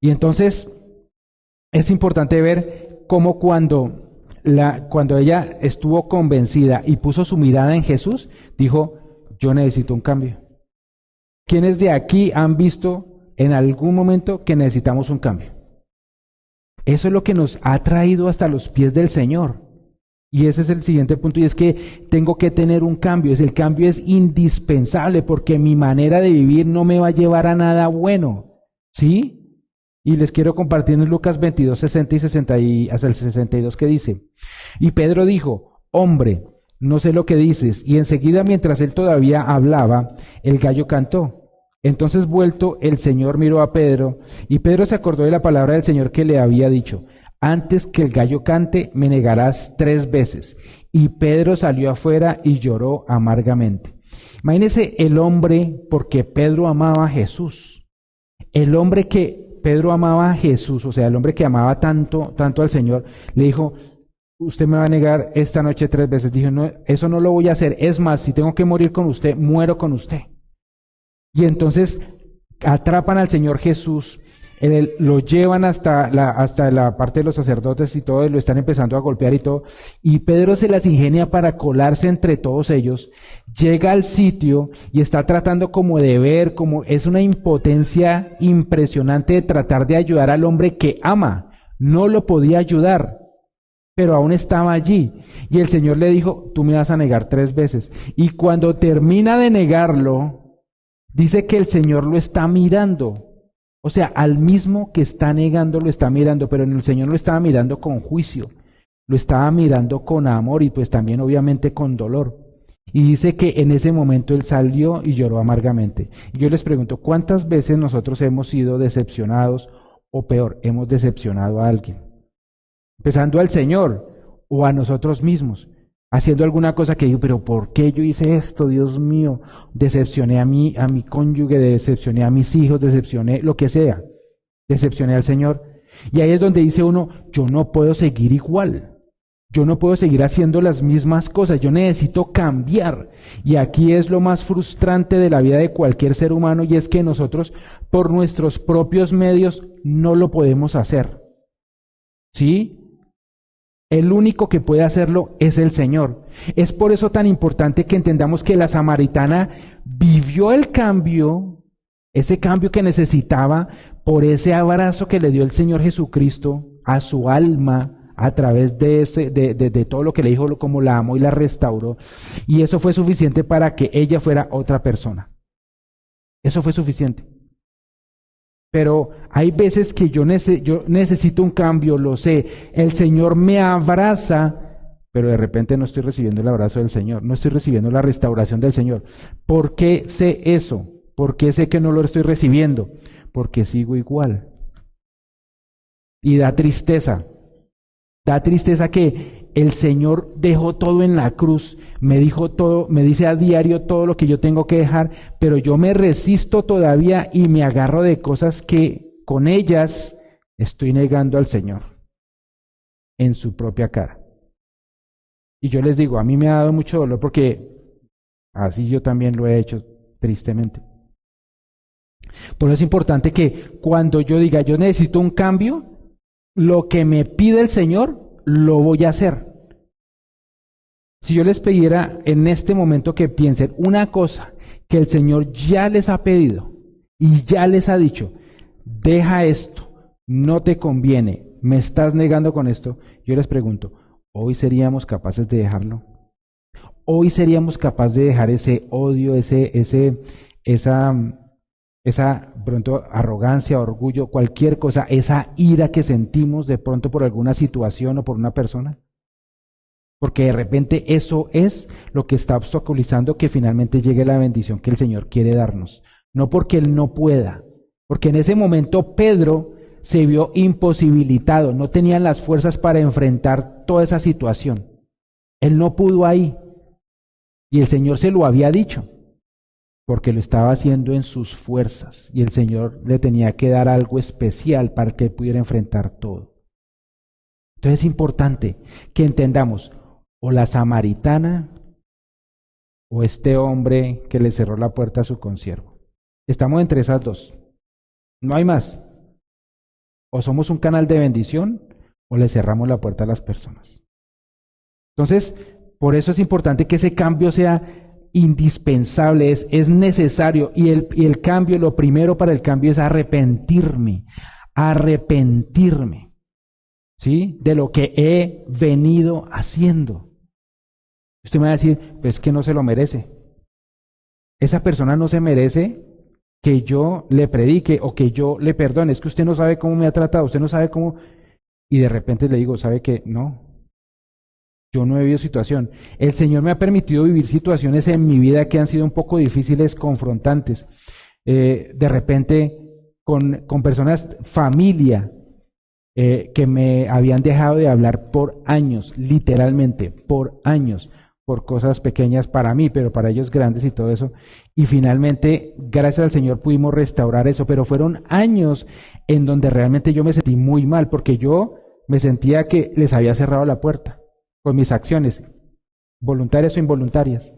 Y entonces es importante ver cómo cuando ella estuvo convencida y puso su mirada en Jesús, dijo, yo necesito un cambio. ¿Quiénes de aquí han visto en algún momento que necesitamos un cambio? Eso es lo que nos ha traído hasta los pies del Señor. Y ese es el siguiente punto, y es que tengo que tener un cambio. El cambio es indispensable porque mi manera de vivir no me va a llevar a nada bueno. ¿Sí? Y les quiero compartir en Lucas 22, 60 y 60 hasta el 62 que dice, y Pedro dijo, hombre, no sé lo que dices. Y enseguida, mientras él todavía hablaba, el gallo cantó. Entonces, vuelto, el Señor miró a Pedro, y Pedro se acordó de la palabra del Señor que le había dicho, antes que el gallo cante, me negarás 3 veces. Y Pedro salió afuera y lloró amargamente. Imagínense el hombre, porque Pedro amaba a Jesús. El hombre que Pedro amaba a Jesús, o sea, el hombre que amaba tanto al Señor, le dijo, usted me va a negar esta noche 3 veces. Dijo, no, eso no lo voy a hacer. Es más, si tengo que morir con usted, muero con usted. Y entonces atrapan al Señor Jesús, lo llevan hasta la parte de los sacerdotes y todo, y lo están empezando a golpear y todo. Y Pedro se las ingenia para colarse entre todos ellos, llega al sitio y está tratando como de ver, como es una impotencia impresionante de tratar de ayudar al hombre que ama. No lo podía ayudar, pero aún estaba allí. Y el Señor le dijo, tú me vas a negar 3 veces. Y cuando termina de negarlo, dice que el Señor lo está mirando. O sea, al mismo que está negando lo está mirando, pero el Señor lo estaba mirando con juicio, lo estaba mirando con amor y pues también obviamente con dolor. Y dice que en ese momento él salió y lloró amargamente. Y yo les pregunto, ¿cuántas veces nosotros hemos sido decepcionados o peor, hemos decepcionado a alguien? Empezando al Señor o a nosotros mismos, haciendo alguna cosa que digo, pero ¿por qué yo hice esto? Dios mío, decepcioné a mi cónyuge, decepcioné a mis hijos, decepcioné lo que sea, decepcioné al Señor. Y ahí es donde dice uno, yo no puedo seguir igual. Yo no puedo seguir haciendo las mismas cosas, yo necesito cambiar. Y aquí es lo más frustrante de la vida de cualquier ser humano, y es que nosotros por nuestros propios medios no lo podemos hacer. ¿Sí? El único que puede hacerlo es el Señor. Es por eso tan importante que entendamos que la samaritana vivió el cambio, ese cambio que necesitaba por ese abrazo que le dio el Señor Jesucristo a su alma, a través de todo lo que le dijo, como la amó y la restauró. Y eso fue suficiente para que ella fuera otra persona. Eso fue suficiente. Pero hay veces que yo necesito un cambio, lo sé. El Señor me abraza, pero de repente no estoy recibiendo el abrazo del Señor, no estoy recibiendo la restauración del Señor. ¿Por qué sé eso? ¿Por qué sé que no lo estoy recibiendo? Porque sigo igual. Y da tristeza. Da tristeza que el Señor dejó todo en la cruz, me dijo todo, me dice a diario todo lo que yo tengo que dejar, pero yo me resisto todavía y me agarro de cosas que con ellas estoy negando al Señor en su propia cara. Y yo les digo, a mí me ha dado mucho dolor porque así yo también lo he hecho, tristemente. Por eso es importante que cuando yo diga, yo necesito un cambio, lo que me pide el Señor, lo voy a hacer. Si yo les pidiera en este momento que piensen una cosa que el Señor ya les ha pedido y ya les ha dicho, deja esto, no te conviene, me estás negando con esto, yo les pregunto, ¿hoy seríamos capaces de dejarlo? ¿Hoy seríamos capaces de dejar ese odio, esa pronto arrogancia, orgullo, cualquier cosa, esa ira que sentimos de pronto por alguna situación o por una persona? Porque de repente eso es lo que está obstaculizando que finalmente llegue la bendición que el Señor quiere darnos. No porque Él no pueda, porque en ese momento Pedro se vio imposibilitado, no tenía las fuerzas para enfrentar toda esa situación. Él no pudo ahí. Y el Señor se lo había dicho, porque lo estaba haciendo en sus fuerzas y el Señor le tenía que dar algo especial para que él pudiera enfrentar todo. Entonces es importante que entendamos, o la samaritana o este hombre que le cerró la puerta a su consiervo. Estamos entre esas dos. No hay más. O somos un canal de bendición o le cerramos la puerta a las personas. Entonces, por eso es importante que ese cambio sea indispensable, es necesario, y el cambio, lo primero para el cambio es arrepentirme, ¿sí? De lo que he venido haciendo. Usted me va a decir, pues que no se lo merece. Esa persona no se merece que yo le predique o que yo le perdone, es que usted no sabe cómo me ha tratado, usted no sabe cómo, y de repente le digo, ¿sabe qué? No. Yo no he vivido situación. El Señor me ha permitido vivir situaciones en mi vida que han sido un poco difíciles, confrontantes. De repente, con personas, familia, que me habían dejado de hablar por años, literalmente, por años, por cosas pequeñas para mí, pero para ellos grandes y todo eso. Y finalmente, gracias al Señor, pudimos restaurar eso, pero fueron años en donde realmente yo me sentí muy mal, porque yo me sentía que les había cerrado la puerta con mis acciones, voluntarias o involuntarias.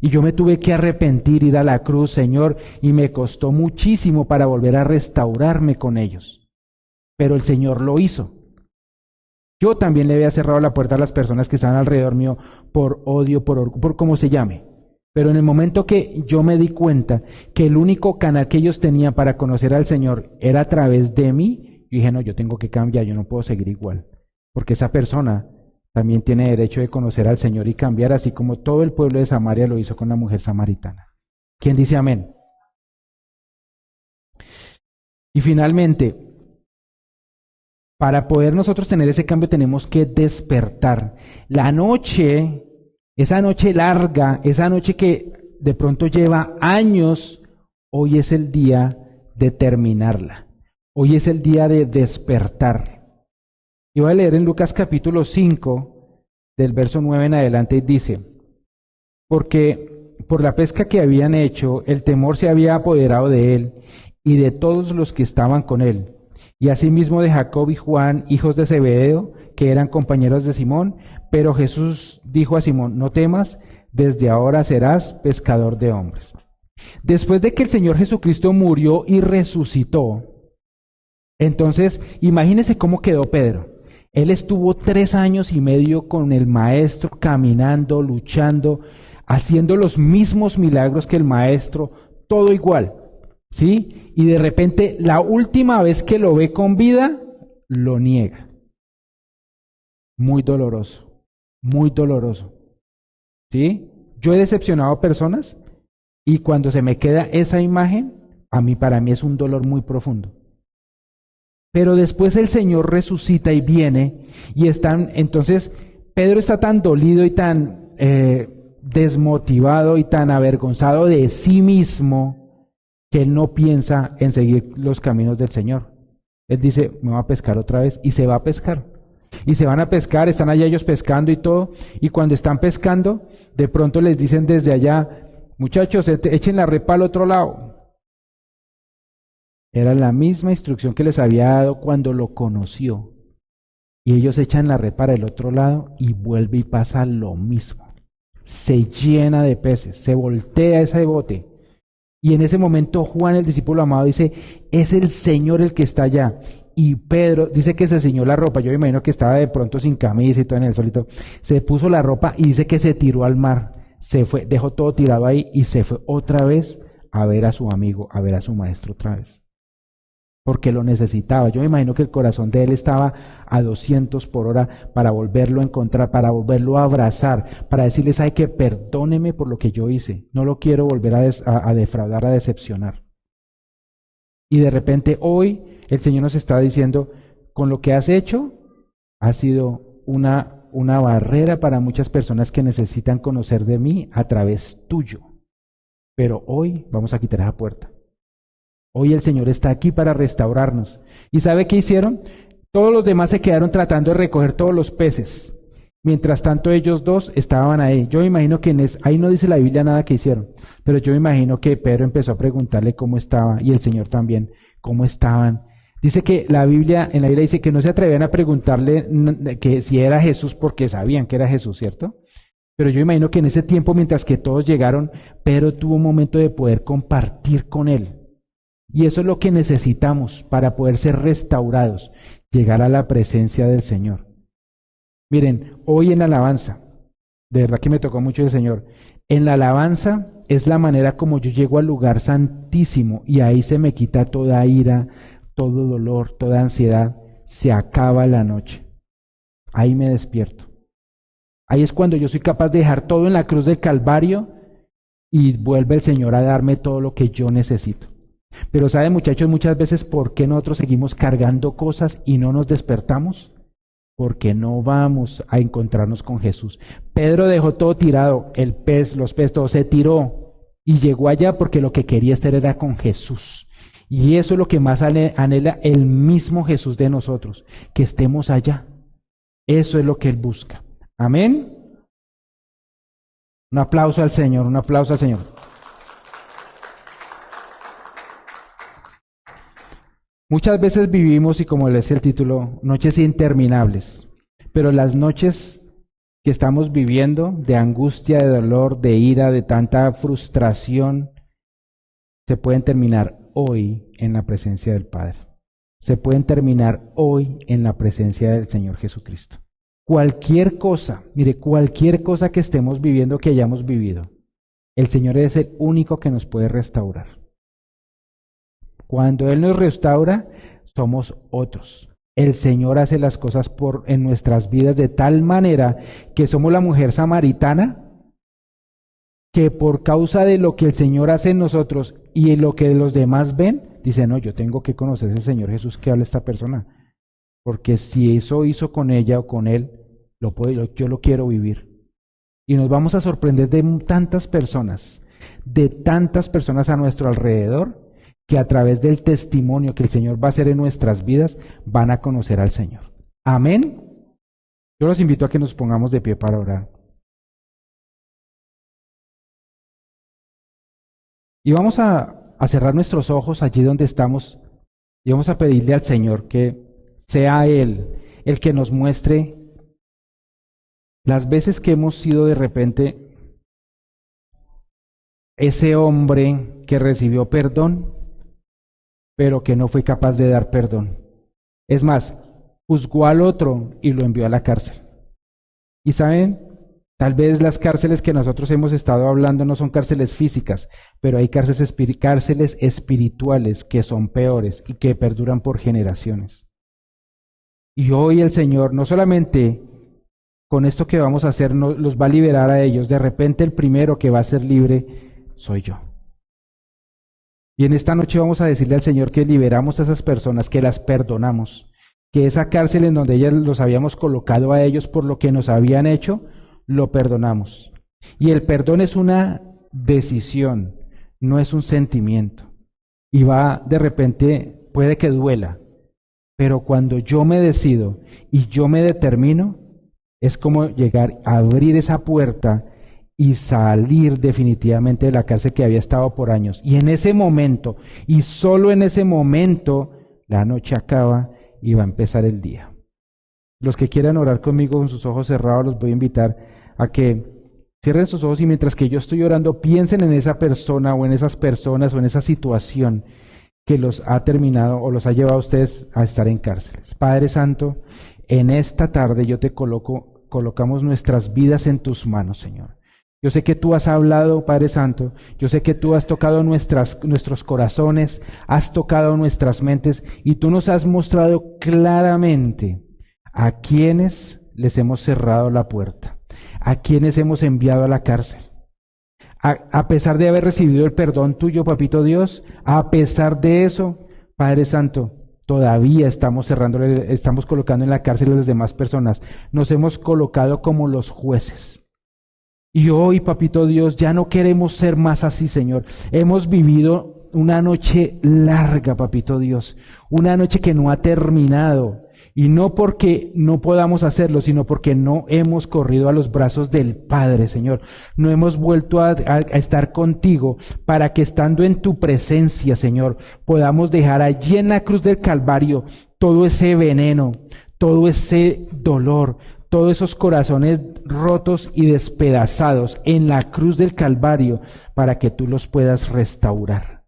Y yo me tuve que arrepentir, ir a la cruz, Señor, y me costó muchísimo para volver a restaurarme con ellos. Pero el Señor lo hizo. Yo también le había cerrado la puerta a las personas que estaban alrededor mío por odio, por cómo se llame. Pero en el momento que yo me di cuenta que el único canal que ellos tenían para conocer al Señor era a través de mí, yo dije, no, yo tengo que cambiar, yo no puedo seguir igual. Porque esa persona también tiene derecho de conocer al Señor y cambiar, así como todo el pueblo de Samaria lo hizo con la mujer samaritana. ¿Quién dice amén? Y finalmente, para poder nosotros tener ese cambio tenemos que despertar. La noche Esa noche larga, esa noche que de pronto lleva años, hoy es el día de terminarla. Hoy es el día de despertar. Y voy a leer en Lucas capítulo 5, del verso 9 en adelante, y dice: porque por la pesca que habían hecho, el temor se había apoderado de él y de todos los que estaban con él, y asimismo de Jacob y Juan, hijos de Zebedeo, que eran compañeros de Simón. Pero Jesús dijo a Simón: no temas, desde ahora serás pescador de hombres. Después de que el Señor Jesucristo murió y resucitó, entonces imagínense cómo quedó Pedro. Él estuvo 3 años y medio con el Maestro, caminando, luchando, haciendo los mismos milagros que el Maestro, todo igual, ¿sí? Y de repente, la última vez que lo ve con vida, lo niega. Muy doloroso, ¿sí? Yo he decepcionado a personas y cuando se me queda esa imagen, para mí es un dolor muy profundo. Pero después el Señor resucita y viene y entonces Pedro está tan dolido y tan desmotivado y tan avergonzado de sí mismo que él no piensa en seguir los caminos del Señor. Él dice: me voy a pescar otra vez, y se va a pescar. Y se van a pescar, están allá ellos pescando y todo, y cuando están pescando, de pronto les dicen desde allá: muchachos, echen la red para el otro lado. Era la misma instrucción que les había dado cuando lo conoció. Y ellos echan la red para el otro lado y vuelve y pasa lo mismo. Se llena de peces, se voltea ese bote. Y en ese momento Juan, el discípulo amado, dice: es el Señor el que está allá. Y Pedro dice que se ciñó la ropa. Yo me imagino que estaba de pronto sin camisa y todo en el solito. Se puso la ropa y dice que se tiró al mar. Se fue, dejó todo tirado ahí y se fue otra vez a ver a su amigo, a ver a su maestro otra vez. Porque lo necesitaba. Yo me imagino que el corazón de él estaba a 200 por hora para volverlo a encontrar, para volverlo a abrazar, para decirle: ¿sabe qué? Perdóneme por lo que yo hice. No lo quiero volver a defraudar, a decepcionar. Y de repente hoy el Señor nos está diciendo: con lo que has hecho, ha sido una barrera para muchas personas que necesitan conocer de mí a través tuyo. Pero hoy vamos a quitar esa puerta. Hoy el Señor está aquí para restaurarnos. ¿Y sabe qué hicieron? Todos los demás se quedaron tratando de recoger todos los peces. Mientras tanto ellos dos estaban ahí. Yo me imagino que ahí no dice la Biblia nada que hicieron, pero yo me imagino que Pedro empezó a preguntarle cómo estaba, y el Señor también, cómo estaban. Dice que en la Biblia dice que no se atrevían a preguntarle que si era Jesús, porque sabían que era Jesús, ¿cierto? Pero yo me imagino que en ese tiempo, mientras que todos llegaron, Pedro tuvo un momento de poder compartir con él. Y eso es lo que necesitamos para poder ser restaurados, llegar a la presencia del Señor. Miren, hoy en la alabanza, de verdad que me tocó mucho el Señor, en la alabanza es la manera como yo llego al lugar santísimo y ahí se me quita toda ira, todo dolor, toda ansiedad, se acaba la noche. Ahí me despierto. Ahí es cuando yo soy capaz de dejar todo en la cruz del Calvario y vuelve el Señor a darme todo lo que yo necesito. Pero ¿saben, muchachos, muchas veces por qué nosotros seguimos cargando cosas y no nos despertamos? Porque no vamos a encontrarnos con Jesús. Pedro dejó todo tirado, el pez, los peces, todo se tiró y llegó allá porque lo que quería estar era con Jesús. Y eso es lo que más anhela el mismo Jesús de nosotros, que estemos allá. Eso es lo que Él busca. Amén. Un aplauso al Señor, un aplauso al Señor. Muchas veces vivimos, y como le decía el título, noches interminables, pero las noches que estamos viviendo de angustia, de dolor, de ira, de tanta frustración, se pueden terminar hoy en la presencia del Padre. Se pueden terminar hoy en la presencia del Señor Jesucristo. Cualquier cosa, mire, cualquier cosa que estemos viviendo, que hayamos vivido, el Señor es el único que nos puede restaurar. Cuando Él nos restaura, somos otros. El Señor hace las cosas en nuestras vidas de tal manera que somos la mujer samaritana, que por causa de lo que el Señor hace en nosotros y lo que los demás ven, dice: no, yo tengo que conocer ese Señor Jesús que habla esta persona. Porque si eso hizo con ella o con él, yo lo quiero vivir. Y nos vamos a sorprender de tantas personas a nuestro alrededor, que a través del testimonio que el Señor va a hacer en nuestras vidas, van a conocer al Señor. Amén. Yo los invito a que nos pongamos de pie para orar. Y vamos a cerrar nuestros ojos allí donde estamos y vamos a pedirle al Señor que sea Él el que nos muestre las veces que hemos sido de repente ese hombre que recibió perdón, pero que no fue capaz de dar perdón. Es más, juzgó al otro y lo envió a la cárcel. Y saben, tal vez las cárceles que nosotros hemos estado hablando no son cárceles físicas, pero hay cárceles espirituales que son peores y que perduran por generaciones. Y hoy el Señor no solamente con esto que vamos a hacer los va a liberar a ellos, de repente el primero que va a ser libre soy yo. Y en esta noche vamos a decirle al Señor que liberamos a esas personas, que las perdonamos, que esa cárcel en donde ellas los habíamos colocado a ellos por lo que nos habían hecho, lo perdonamos. Y el perdón es una decisión, no es un sentimiento. Y va, de repente, puede que duela, pero cuando yo me decido y yo me determino, es como llegar a abrir esa puerta y salir definitivamente de la cárcel que había estado por años. Y en ese momento, y solo en ese momento, la noche acaba y va a empezar el día. Los que quieran orar conmigo con sus ojos cerrados, los voy a invitar a que cierren sus ojos y mientras que yo estoy orando, piensen en esa persona o en esas personas o en esa situación que los ha terminado o los ha llevado a ustedes a estar en cárceles. Padre Santo, en esta tarde yo te colocamos nuestras vidas en tus manos, Señor. Yo sé que tú has hablado, Padre Santo, yo sé que tú has tocado nuestros corazones, has tocado nuestras mentes y tú nos has mostrado claramente a quienes les hemos cerrado la puerta, a quienes hemos enviado a la cárcel. A pesar de haber recibido el perdón tuyo, Papito Dios, a pesar de eso, Padre Santo, todavía estamos colocando en la cárcel a las demás personas. Nos hemos colocado como los jueces. Y hoy, Papito Dios, ya no queremos ser más así, Señor. Hemos vivido una noche larga, Papito Dios, una noche que no ha terminado. Y no porque no podamos hacerlo, sino porque no hemos corrido a los brazos del Padre, Señor. No hemos vuelto a estar contigo para que estando en tu presencia, Señor, podamos dejar allí en la cruz del Calvario todo ese veneno, todo ese dolor, todos esos corazones rotos y despedazados en la cruz del Calvario para que tú los puedas restaurar.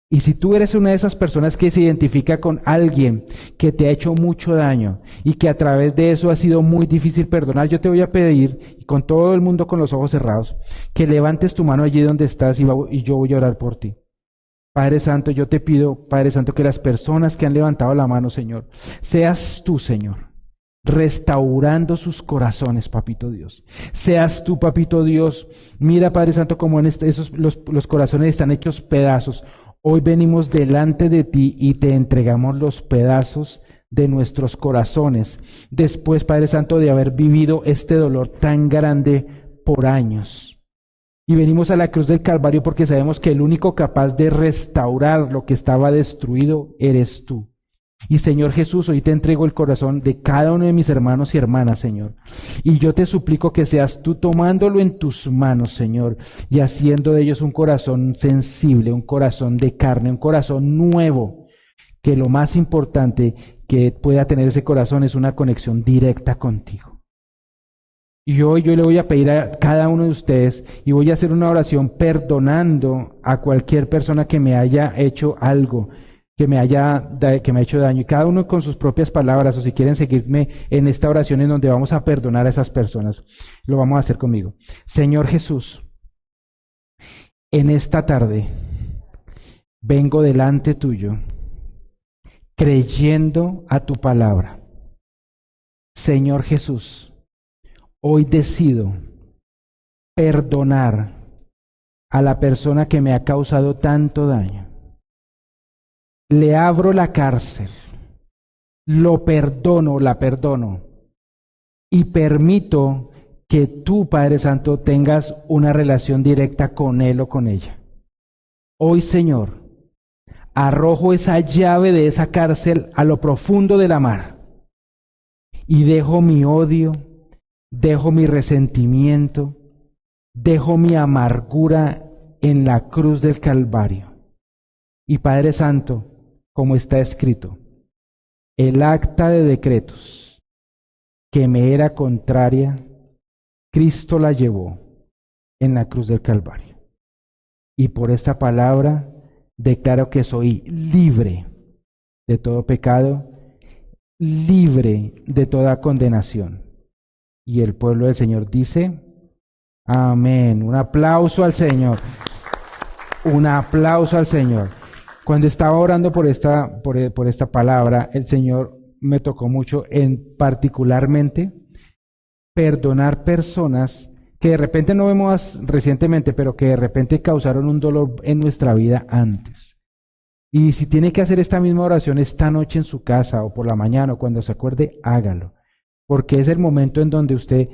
Y si tú eres una de esas personas que se identifica con alguien que te ha hecho mucho daño y que a través de eso ha sido muy difícil perdonar, yo te voy a pedir, y con todo el mundo con los ojos cerrados, que levantes tu mano allí donde estás y yo voy a orar por ti. Padre Santo, yo te pido, Padre Santo, que las personas que han levantado la mano, Señor, seas tú, Señor, restaurando sus corazones, Papito Dios. Seas tú, Papito Dios. Mira, Padre Santo, como en los corazones están hechos pedazos. Hoy venimos delante de ti y te entregamos los pedazos de nuestros corazones. Después, Padre Santo, de haber vivido este dolor tan grande por años. Y venimos a la cruz del Calvario porque sabemos que el único capaz de restaurar lo que estaba destruido eres tú. Y Señor Jesús, hoy te entrego el corazón de cada uno de mis hermanos y hermanas, Señor. Y yo te suplico que seas tú tomándolo en tus manos, Señor, y haciendo de ellos un corazón sensible, un corazón de carne, un corazón nuevo, que lo más importante que pueda tener ese corazón es una conexión directa contigo. Y hoy yo le voy a pedir a cada uno de ustedes y voy a hacer una oración perdonando a cualquier persona que me haya hecho algo, que me ha hecho daño, y cada uno con sus propias palabras, o si quieren seguirme en esta oración en donde vamos a perdonar a esas personas, lo vamos a hacer conmigo. Señor Jesús, en esta tarde vengo delante tuyo, creyendo a tu palabra. Señor Jesús, hoy decido perdonar a la persona que me ha causado tanto daño. Le abro la cárcel, lo perdono, la perdono y permito que tú, Padre Santo, tengas una relación directa con él o con ella. Hoy, Señor, arrojo esa llave de esa cárcel a lo profundo de la mar y dejo mi odio, dejo mi resentimiento, dejo mi amargura en la cruz del Calvario. Y Padre Santo, como está escrito, el acta de decretos que me era contraria, Cristo la llevó en la cruz del Calvario. Y por esta palabra declaro que soy libre de todo pecado, libre de toda condenación. Y el pueblo del Señor dice, amén. Un aplauso al Señor. Un aplauso al Señor. Cuando estaba orando por esta palabra, el Señor me tocó mucho en particularmente perdonar personas que de repente no vemos recientemente, pero que de repente causaron un dolor en nuestra vida antes. Y si tiene que hacer esta misma oración esta noche en su casa o por la mañana o cuando se acuerde, hágalo. Porque es el momento en donde usted,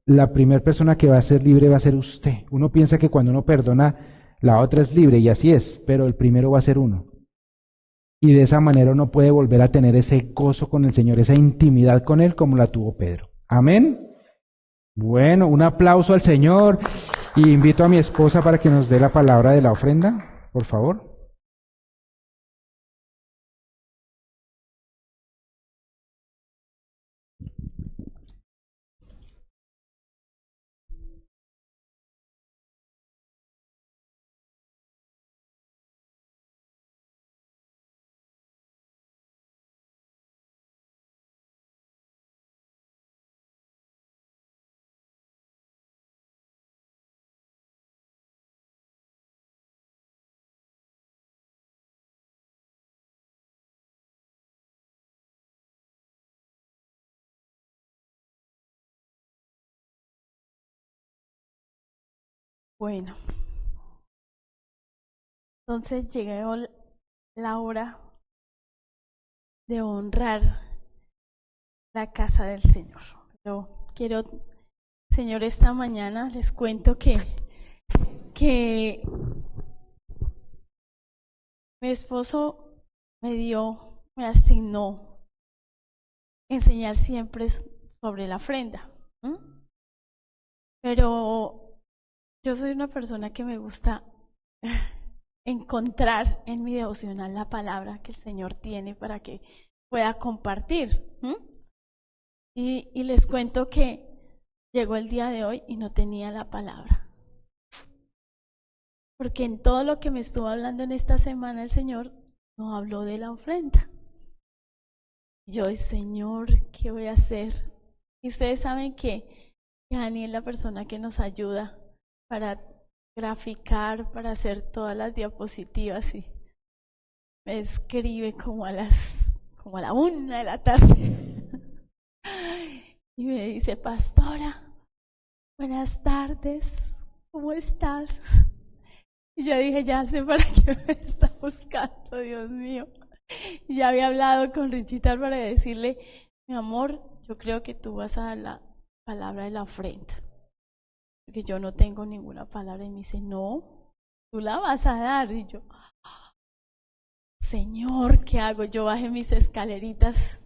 la primera persona que va a ser libre va a ser usted. Uno piensa que cuando uno perdona, la otra es libre y así es, pero el primero va a ser uno. Y de esa manera uno puede volver a tener ese gozo con el Señor, esa intimidad con Él como la tuvo Pedro. Amén. Bueno, un aplauso al Señor y invito a mi esposa para que nos dé la palabra de la ofrenda, por favor. Bueno, entonces llegó la hora de honrar la casa del Señor. Pero quiero, Señor, esta mañana les cuento que mi esposo me asignó enseñar siempre sobre la ofrenda. Pero yo soy una persona que me gusta encontrar en mi devocional la palabra que el Señor tiene para que pueda compartir. Y les cuento que llegó el día de hoy y no tenía la palabra. Porque en todo lo que me estuvo hablando en esta semana el Señor no habló de la ofrenda. Yo, Señor, ¿qué voy a hacer? Y ustedes saben que Dani es la persona que nos ayuda para graficar, para hacer todas las diapositivas y me escribe como a la 1 de la tarde y me dice, pastora, buenas tardes, ¿cómo estás? Y yo dije, ya sé para qué me está buscando, Dios mío. Y ya había hablado con Richita para decirle, mi amor, yo creo que tú vas a dar la palabra de la ofrenda. Porque yo no tengo ninguna palabra. Y me dice, no, tú la vas a dar. Y yo, Señor, ¿qué hago? Yo bajé mis escaleritas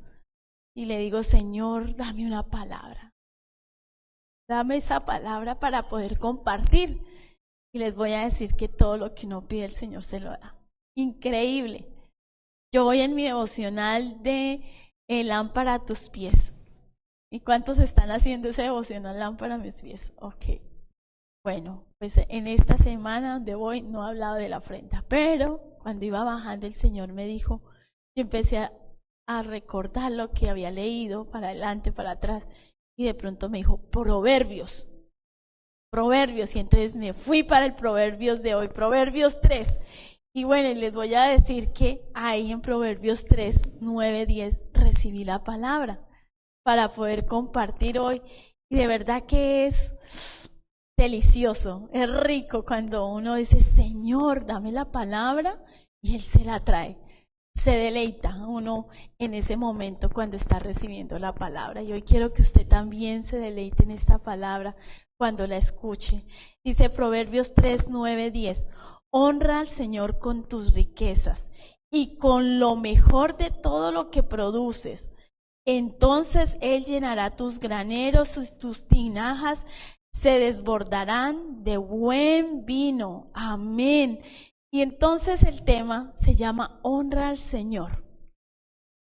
y le digo, Señor, dame una palabra. Dame esa palabra para poder compartir. Y les voy a decir que todo lo que uno pide el Señor se lo da. Increíble. Yo voy en mi devocional de lámpara a tus pies. ¿Y cuántos están haciendo ese devocional lámpara a mis pies? Ok. Bueno, pues en esta semana donde voy no he hablado de la ofrenda, pero cuando iba bajando el Señor me dijo, yo empecé a recordar lo que había leído para adelante, para atrás, y de pronto me dijo, Proverbios, y entonces me fui para el Proverbios de hoy, Proverbios 3, y bueno, les voy a decir que ahí en Proverbios 3, 9, 10 recibí la palabra para poder compartir hoy, y de verdad que es delicioso, es rico cuando uno dice, Señor, dame la palabra, y Él se la trae. se deleita uno en ese momento cuando está recibiendo la palabra. Y hoy quiero que usted también se deleite en esta palabra cuando la escuche. Dice Proverbios 3, 9, 10. Honra al Señor con tus riquezas y con lo mejor de todo lo que produces. Entonces Él llenará tus graneros y tus tinajas se desbordarán de buen vino. Amén. Y entonces el tema se llama honra al Señor.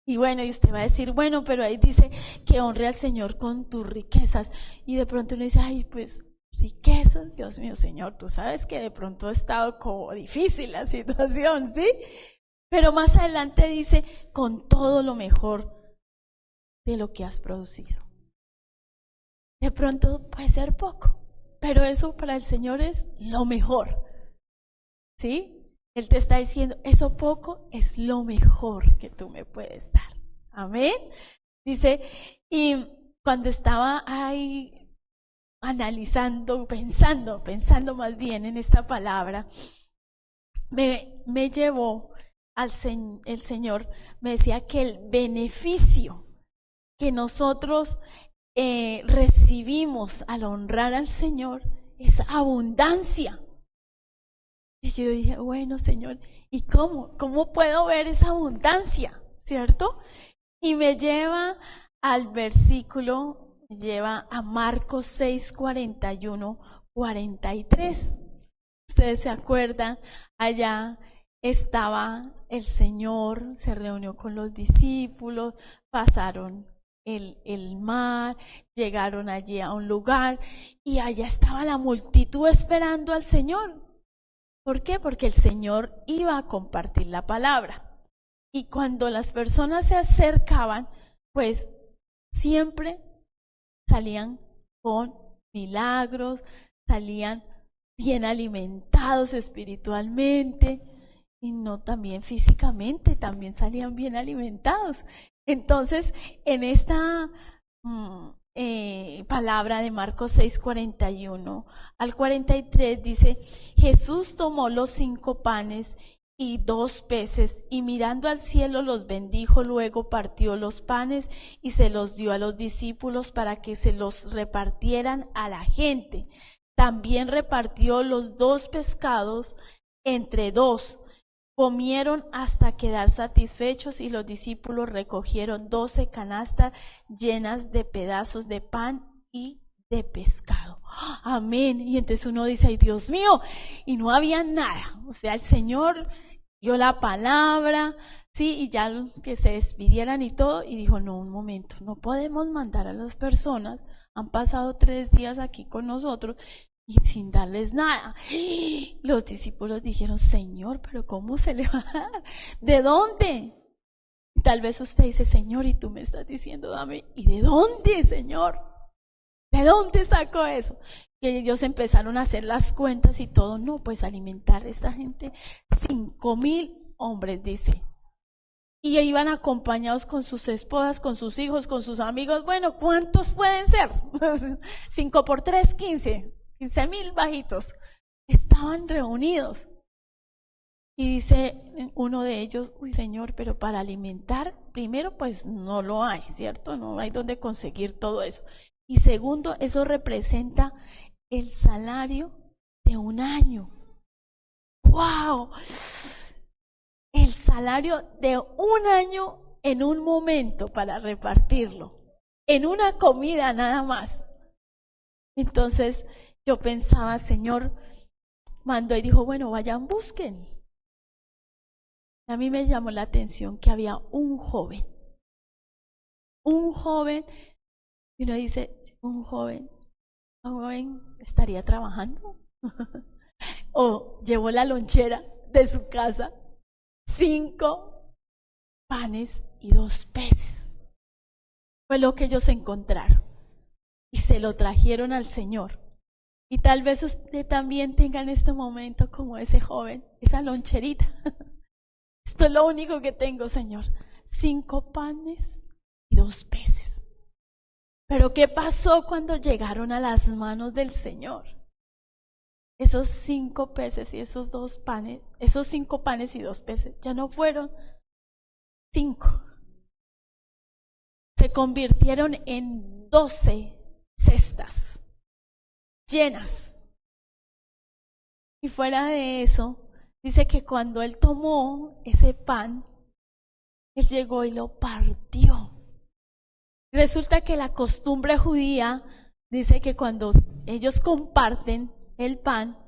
Y bueno, y usted va a decir, bueno, pero ahí dice que honre al Señor con tus riquezas. Y de pronto uno dice, ay, pues riquezas, Dios mío, Señor, tú sabes que de pronto ha estado como difícil la situación, ¿sí? Pero más adelante dice, con todo lo mejor de lo que has producido. De pronto puede ser poco, pero eso para el Señor es lo mejor, ¿sí? Él te está diciendo, eso poco es lo mejor que tú me puedes dar. Amén. Dice, y cuando estaba ahí analizando, pensando más bien en esta palabra, me llevó el Señor, me decía que el beneficio que nosotros recibimos al honrar al Señor es abundancia. Y yo dije, bueno, Señor, ¿y cómo puedo ver esa abundancia? ¿Cierto? Y me lleva al versículo, me lleva a Marcos 6, 41, 43. Ustedes se acuerdan, allá estaba el Señor, se reunió con los discípulos, pasaron el mar, llegaron allí a un lugar y allá estaba la multitud esperando al Señor. ¿Por qué? Porque el Señor iba a compartir la palabra. Y cuando las personas se acercaban, pues siempre salían con milagros, salían bien alimentados espiritualmente y no también físicamente, también salían bien alimentados. Entonces, en esta palabra de Marcos 6, 41 al 43 dice, Jesús tomó los 5 panes y 2 peces y mirando al cielo los bendijo, luego partió los panes y se los dio a los discípulos para que se los repartieran a la gente. También repartió los 2 pescados entre 2. Comieron hasta quedar satisfechos y los discípulos recogieron 12 canastas llenas de pedazos de pan y de pescado. Amén. Y entonces uno dice, ay Dios mío, y no había nada. O sea, el Señor dio la palabra, sí, y ya que se despidieran y todo, y dijo, no, un momento, no podemos mandar a las personas, han pasado 3 días aquí con nosotros, y sin darles nada. Los discípulos dijeron, Señor, pero ¿cómo se le va a dar? ¿De dónde? Tal vez usted dice, Señor, y tú me estás diciendo, dame. ¿Y de dónde, Señor? ¿De dónde sacó eso? Y ellos empezaron a hacer las cuentas y todo. No, pues alimentar a esta gente, 5,000 hombres, dice. Y iban acompañados con sus esposas, con sus hijos, con sus amigos. Bueno, ¿cuántos pueden ser? 5 por 3, 15,000 bajitos. Estaban reunidos. Y dice uno de ellos, uy Señor, pero para alimentar, primero pues no lo hay, ¿cierto? No hay donde conseguir todo eso. Y segundo, eso representa el salario de un año. ¡Wow! El salario de un año en un momento para repartirlo. En una comida nada más. Entonces yo pensaba, Señor, mandó y dijo, bueno, vayan, busquen. A mí me llamó la atención que había un joven, y uno dice, un joven estaría trabajando, o llevó la lonchera de su casa, 5 panes y 2 peces, fue lo que ellos encontraron, y se lo trajeron al Señor. Y tal vez usted también tenga en este momento como ese joven, esa loncherita. Esto es lo único que tengo, Señor. 5 panes y 2 peces. Pero ¿qué pasó cuando llegaron a las manos del Señor? Esos 5 peces y esos 2 panes, esos 5 panes y 2 peces ya no fueron 5. Se convirtieron en 12 cestas llenas. Y fuera de eso, dice que cuando él tomó ese pan, él llegó y lo partió. Resulta que la costumbre judía dice que cuando ellos comparten el pan,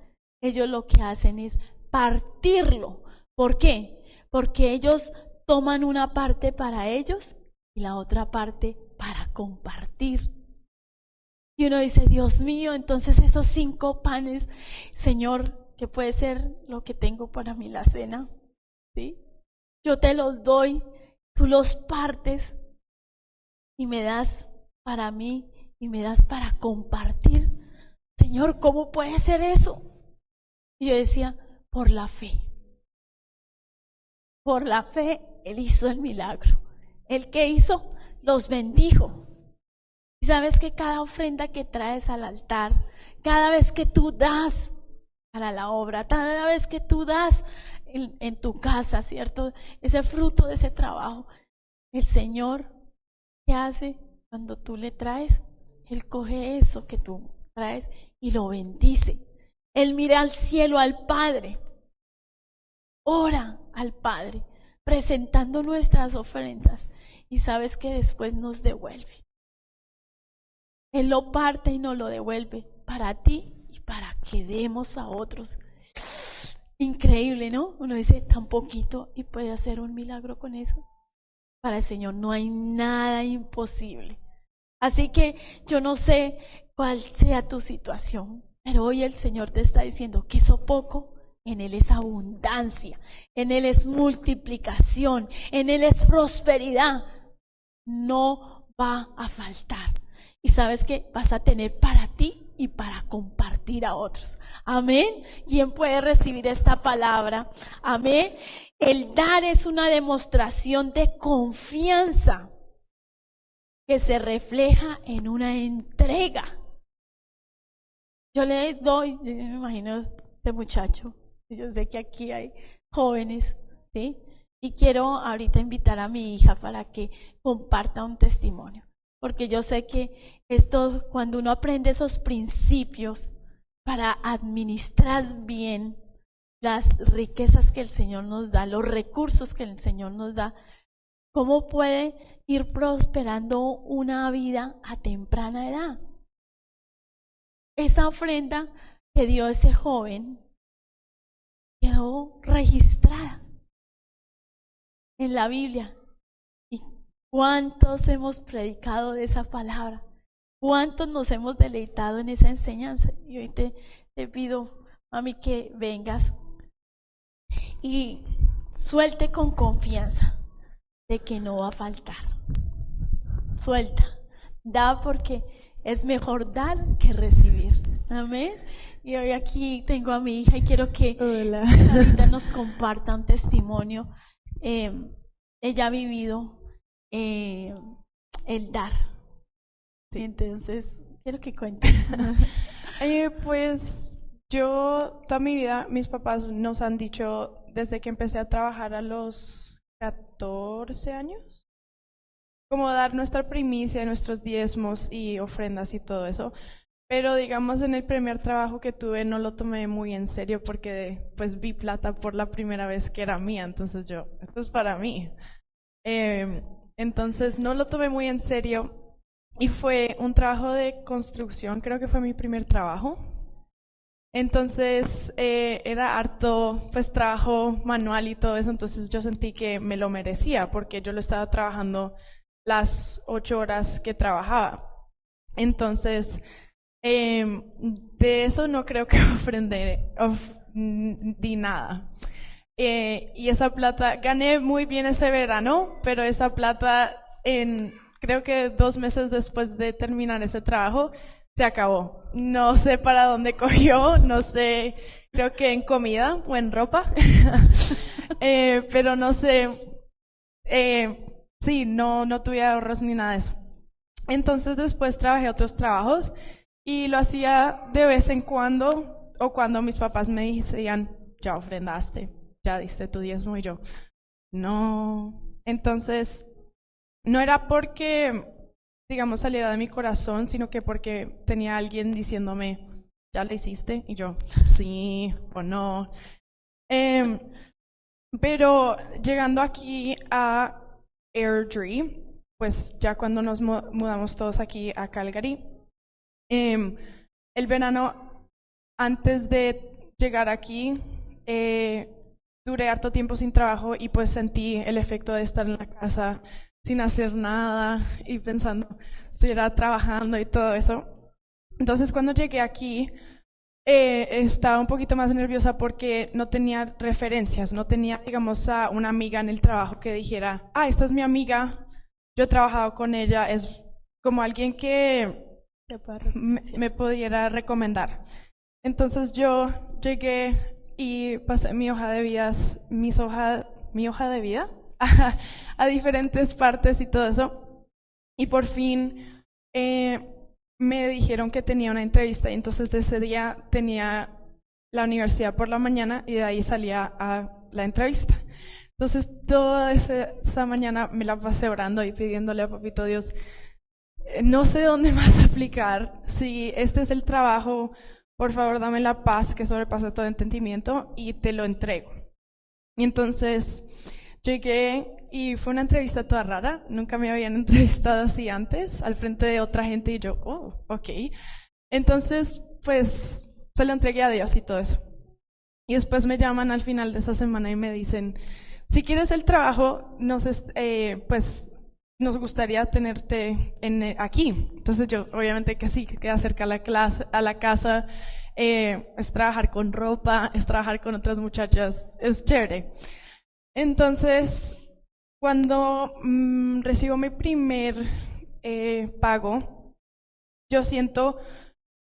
ellos lo que hacen es partirlo. ¿Por qué? Porque ellos toman una parte para ellos y la otra parte para compartir. Y uno dice, Dios mío, entonces esos 5 panes, Señor, ¿qué puede ser lo que tengo para mí la cena? ¿Sí? Yo te los doy, tú los partes y me das para mí y me das para compartir. Señor, ¿cómo puede ser eso? Y yo decía, por la fe. Por la fe, Él hizo el milagro. ¿El que hizo? Los bendijo. Y sabes que cada ofrenda que traes al altar, cada vez que tú das para la obra, cada vez que tú das en tu casa, ¿cierto? Ese fruto de ese trabajo, el Señor, ¿qué hace cuando tú le traes? Él coge eso que tú traes y lo bendice. Él mira al cielo, al Padre, ora al Padre, presentando nuestras ofrendas, y sabes que después nos devuelve. Él lo parte y nos lo devuelve para ti y para que demos a otros. Increíble, ¿no? Uno dice tan poquito y puede hacer un milagro con eso. Para el Señor no hay nada imposible. Así que yo no sé cuál sea tu situación, pero hoy el Señor te está diciendo que eso poco, en Él es abundancia, en Él es multiplicación, en Él es prosperidad. No va a faltar. Y sabes que vas a tener para ti y para compartir a otros. Amén. ¿Quién puede recibir esta palabra? Amén. El dar es una demostración de confianza que se refleja en una entrega. Yo le doy, yo me imagino ese muchacho, yo sé que aquí hay jóvenes, ¿sí? Y quiero ahorita invitar a mi hija para que comparta un testimonio. Porque yo sé que esto, cuando uno aprende esos principios para administrar bien las riquezas que el Señor nos da, los recursos que el Señor nos da, ¿cómo puede ir prosperando una vida a temprana edad? Esa ofrenda que dio ese joven quedó registrada en la Biblia. ¿Cuántos hemos predicado de esa palabra? ¿Cuántos nos hemos deleitado en esa enseñanza? Y hoy te pido, mami, que vengas y suelte con confianza de que no va a faltar. Suelta, da, porque es mejor dar que recibir. Amén. Y hoy aquí tengo a mi hija y quiero que ahorita nos comparta un testimonio. Ella ha vivido el dar. Sí, entonces quiero que cuente. Pues yo toda mi vida, mis papás nos han dicho desde que empecé a trabajar a los 14 años, como dar nuestra primicia, nuestros diezmos y ofrendas y todo eso. Pero digamos, en el primer trabajo que tuve no lo tomé muy en serio porque pues vi plata por la primera vez que era mía, entonces yo, esto es para mí. Entonces no lo tomé muy en serio y fue un trabajo de construcción, creo que fue mi primer trabajo. Entonces era harto pues trabajo manual y todo eso, entonces yo sentí que me lo merecía porque yo lo estaba trabajando las 8 horas que trabajaba. Entonces de eso no creo que di nada. Y esa plata, gané muy bien ese verano, pero esa plata creo que 2 meses después de terminar ese trabajo se acabó. No sé para dónde cogió, no sé, creo que en comida o en ropa, pero no sé, sí, no tuve ahorros ni nada de eso. Entonces después trabajé otros trabajos y lo hacía de vez en cuando, o cuando mis papás me decían, ya ofrendaste, ya diste tu diezmo, y yo, no, Entonces, no era porque, digamos, saliera de mi corazón, sino que porque tenía alguien diciéndome, ¿ya lo hiciste? Y yo, sí o no. Pero llegando aquí a Airdrie, pues ya cuando nos mudamos todos aquí a Calgary, el verano antes de llegar aquí, duré harto tiempo sin trabajo y pues sentí el efecto de estar en la casa sin hacer nada y pensando, estuviera trabajando y todo eso. Entonces cuando llegué aquí, estaba un poquito más nerviosa porque no tenía referencias, no tenía, digamos, a una amiga en el trabajo que dijera, esta es mi amiga, yo he trabajado con ella, es como alguien que me pudiera recomendar. Entonces yo llegué y pasé mi hoja de vida a diferentes partes y todo eso. Y por fin me dijeron que tenía una entrevista y entonces de ese día tenía la universidad por la mañana y de ahí salía a la entrevista. Entonces toda esa mañana me la pasé orando y pidiéndole a Papito Dios, no sé dónde más aplicar, si este es el trabajo, por favor dame la paz que sobrepasa todo entendimiento y te lo entrego. Y entonces llegué y fue una entrevista toda rara, nunca me habían entrevistado así antes, al frente de otra gente y yo, ok. Entonces, pues, se lo entregué a Dios y todo eso. Y después me llaman al final de esa semana y me dicen, si quieres el trabajo, pues nos gustaría tenerte aquí. Entonces yo, obviamente que sí, que queda cerca a la casa, es trabajar con ropa, es trabajar con otras muchachas, es chévere. Entonces, cuando recibo mi primer pago, yo siento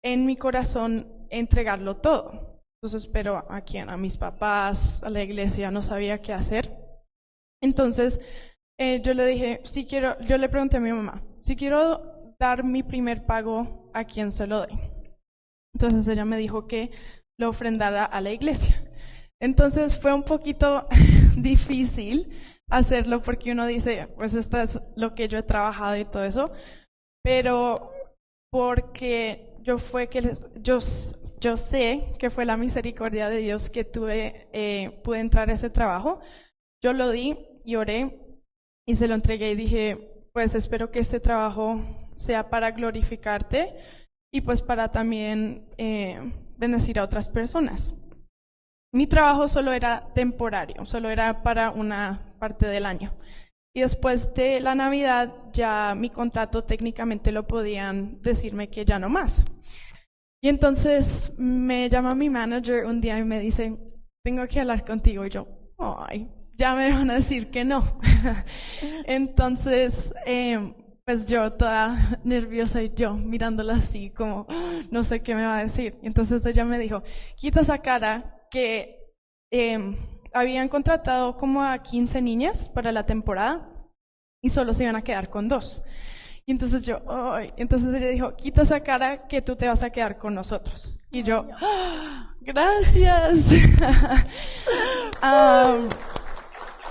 en mi corazón entregarlo todo. Entonces, pero ¿a quién? A mis papás, a la iglesia, no sabía qué hacer. Entonces, yo le dije, yo le pregunté a mi mamá, si quiero dar mi primer pago, ¿a quién se lo doy? Entonces ella me dijo que lo ofrendara a la iglesia. Entonces fue un poquito difícil hacerlo porque uno dice, pues esto es lo que yo he trabajado y todo eso, pero porque yo sé que fue la misericordia de Dios que pude entrar a ese trabajo. Yo lo di y oré y se lo entregué y dije, pues espero que este trabajo sea para glorificarte y pues para también bendecir a otras personas. Mi trabajo solo era temporario, solo era para una parte del año. Y después de la Navidad ya mi contrato técnicamente lo podían decirme que ya no más. Y entonces me llama mi manager un día y me dice, tengo que hablar contigo. Y yo, ay, ya me van a decir que no. Entonces, pues yo toda nerviosa y yo mirándola así como, no sé qué me va a decir. Entonces ella me dijo, quita esa cara que habían contratado como a 15 niñas para la temporada y solo se iban a quedar con 2. Y entonces yo, ay. Entonces ella dijo, quita esa cara que tú te vas a quedar con nosotros. Y yo, gracias.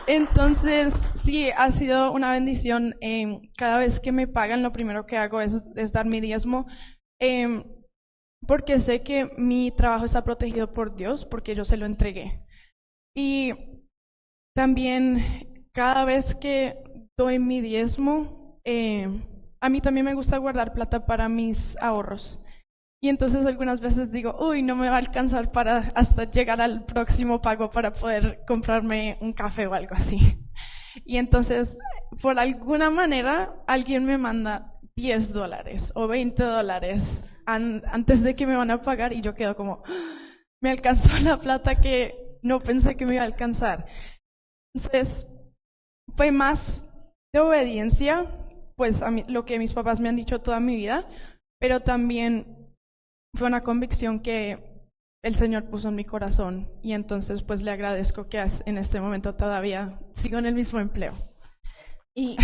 Entonces, sí, ha sido una bendición. Cada vez que me pagan, lo primero que hago es dar mi diezmo, porque sé que mi trabajo está protegido por Dios, porque yo se lo entregué. Y también, cada vez que doy mi diezmo, a mí también me gusta guardar plata para mis ahorros. Y entonces algunas veces digo, uy, no me va a alcanzar para hasta llegar al próximo pago para poder comprarme un café o algo así. Y entonces, por alguna manera, alguien me manda $10 o $20 antes de que me van a pagar y yo quedo como, me alcanzó la plata que no pensé que me iba a alcanzar. Entonces, fue más de obediencia, pues a mí, lo que mis papás me han dicho toda mi vida, pero también fue una convicción que el Señor puso en mi corazón y entonces pues le agradezco que en este momento todavía sigo en el mismo empleo. Y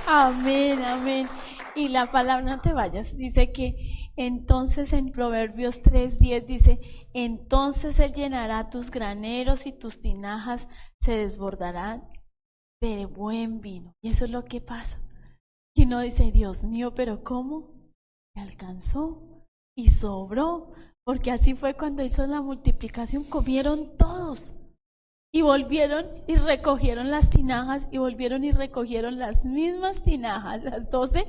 amén, amén. Y la palabra, no te vayas, dice que entonces en Proverbios 3:10 dice, entonces Él llenará tus graneros y tus tinajas se desbordarán de buen vino. Y eso es lo que pasa. Y uno dice, Dios mío, pero ¿cómo? Me alcanzó y sobró, porque así fue cuando hizo la multiplicación, comieron todos. Y volvieron y recogieron las tinajas y volvieron y recogieron las mismas tinajas, las 12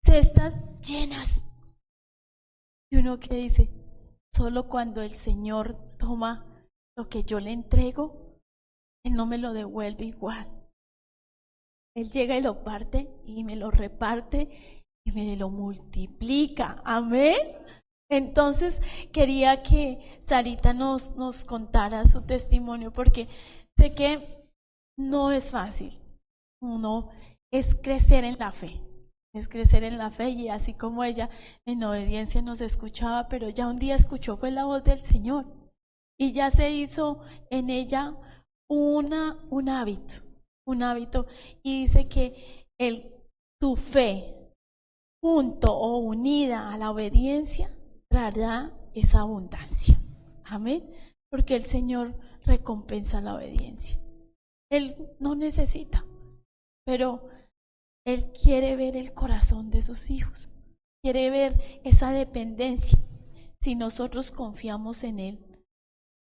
cestas llenas. Y uno que dice, solo cuando el Señor toma lo que yo le entrego, Él no me lo devuelve igual. Él llega y lo parte y me lo reparte y me lo multiplica. Amén. Entonces quería que Sarita nos contara su testimonio, porque sé que no es fácil. Uno es crecer en la fe. Es crecer en la fe, y así como ella en obediencia nos escuchaba, pero ya un día escuchó fue la voz del Señor y ya se hizo en ella un hábito, y dice que tu fe junto o unida a la obediencia traerá esa abundancia. Amén, porque el Señor recompensa la obediencia. Él no necesita, pero Él quiere ver el corazón de sus hijos, quiere ver esa dependencia. Si nosotros confiamos en Él,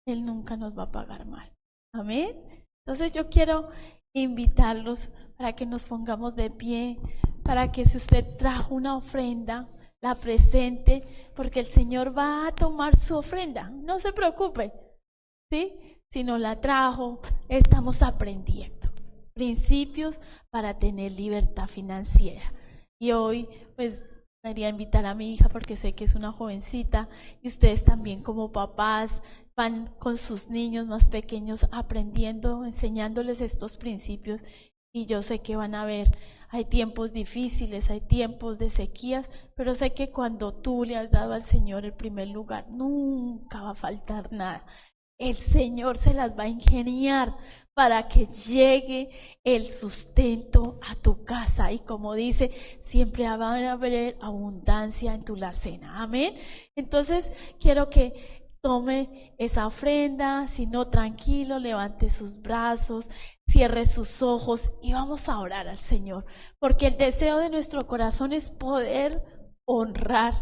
Él nunca nos va a pagar mal. Amén. Entonces yo quiero invitarlos para que nos pongamos de pie, para que si usted trajo una ofrenda, la presente, porque el Señor va a tomar su ofrenda. No se preocupe, ¿sí? Si no la trajo, estamos aprendiendo principios para tener libertad financiera. Y hoy pues quería invitar a mi hija, porque sé que es una jovencita, y ustedes también como papás van con sus niños más pequeños aprendiendo, enseñándoles estos principios, y yo sé que van a ver, hay tiempos difíciles, hay tiempos de sequías, pero sé que cuando tú le has dado al Señor el primer lugar, nunca va a faltar nada. El Señor se las va a ingeniar para que llegue el sustento a tu casa, y como dice, siempre va a haber abundancia en tu alacena. Amén. Entonces quiero que tome esa ofrenda, si no, tranquilo, levante sus brazos, cierre sus ojos y vamos a orar al Señor, porque el deseo de nuestro corazón es poder honrar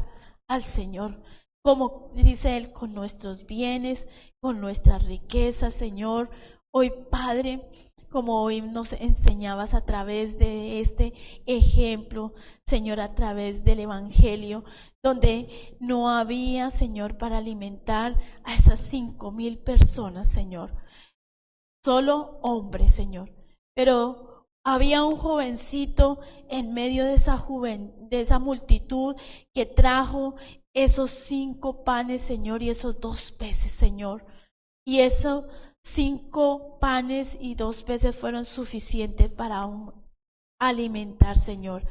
al Señor, como dice Él, con nuestros bienes, con nuestras riquezas, Señor. Hoy, Padre, como hoy nos enseñabas a través de este ejemplo, Señor, a través del Evangelio, donde no había, Señor, para alimentar a esas 5,000 personas, Señor. Solo hombres, Señor. Pero había un jovencito en medio de esa multitud que trajo esos 5 panes, Señor, y esos 2 peces, Señor. Y esos 5 panes y 2 peces fueron suficientes para alimentar, Señor,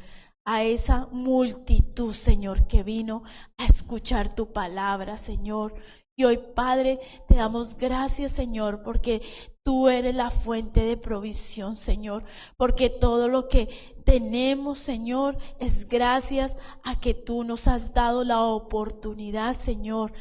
a esa multitud, Señor, que vino a escuchar tu palabra, Señor. Y hoy, Padre, te damos gracias, Señor, porque tú eres la fuente de provisión, Señor, porque todo lo que tenemos, Señor, es gracias a que tú nos has dado la oportunidad, Señor,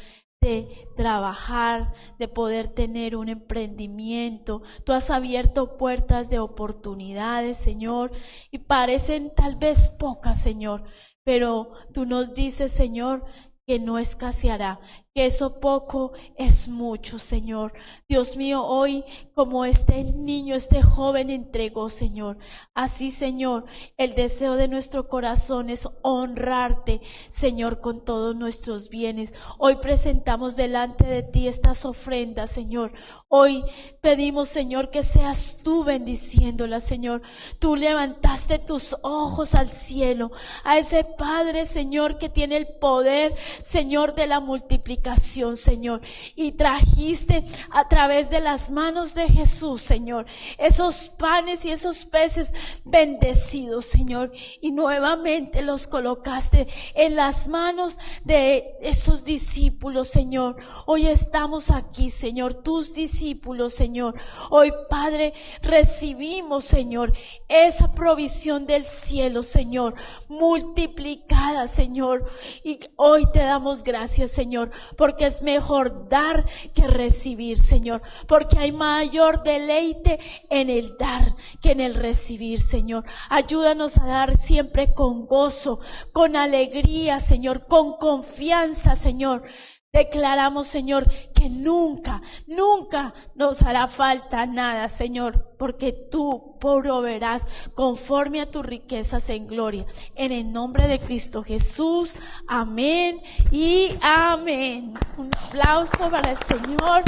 de trabajar, de poder tener un emprendimiento. Tú has abierto puertas de oportunidades, Señor, y parecen tal vez pocas, Señor, pero tú nos dices, Señor, que no escaseará, que eso poco es mucho, Señor. Dios mío, hoy como este niño, este joven entregó, Señor, así, Señor, el deseo de nuestro corazón es honrarte, Señor, con todos nuestros bienes. Hoy presentamos delante de ti estas ofrendas, Señor. Hoy pedimos, Señor, que seas tú bendiciéndolas, Señor. Tú levantaste tus ojos al cielo, a ese Padre, Señor, que tiene el poder Señor, de la multiplicación, Señor. Y trajiste a través de las manos de Jesús, Señor, esos panes y esos peces bendecidos, Señor. Y nuevamente los colocaste en las manos de esos discípulos, Señor. Hoy estamos aquí, Señor, tus discípulos, Señor. Hoy, Padre, recibimos, Señor, esa provisión del cielo, Señor, multiplicada, Señor. Y hoy te damos gracias, Señor, porque es mejor dar que recibir, Señor, porque hay mayor deleite en el dar que en el recibir, Señor. Ayúdanos a dar siempre con gozo, con alegría, Señor, con confianza, Señor. Declaramos, Señor, que nunca, nunca nos hará falta nada, Señor, porque tú proveerás conforme a tus riquezas en gloria. En el nombre de Cristo Jesús, amén y amén. Un aplauso para el Señor.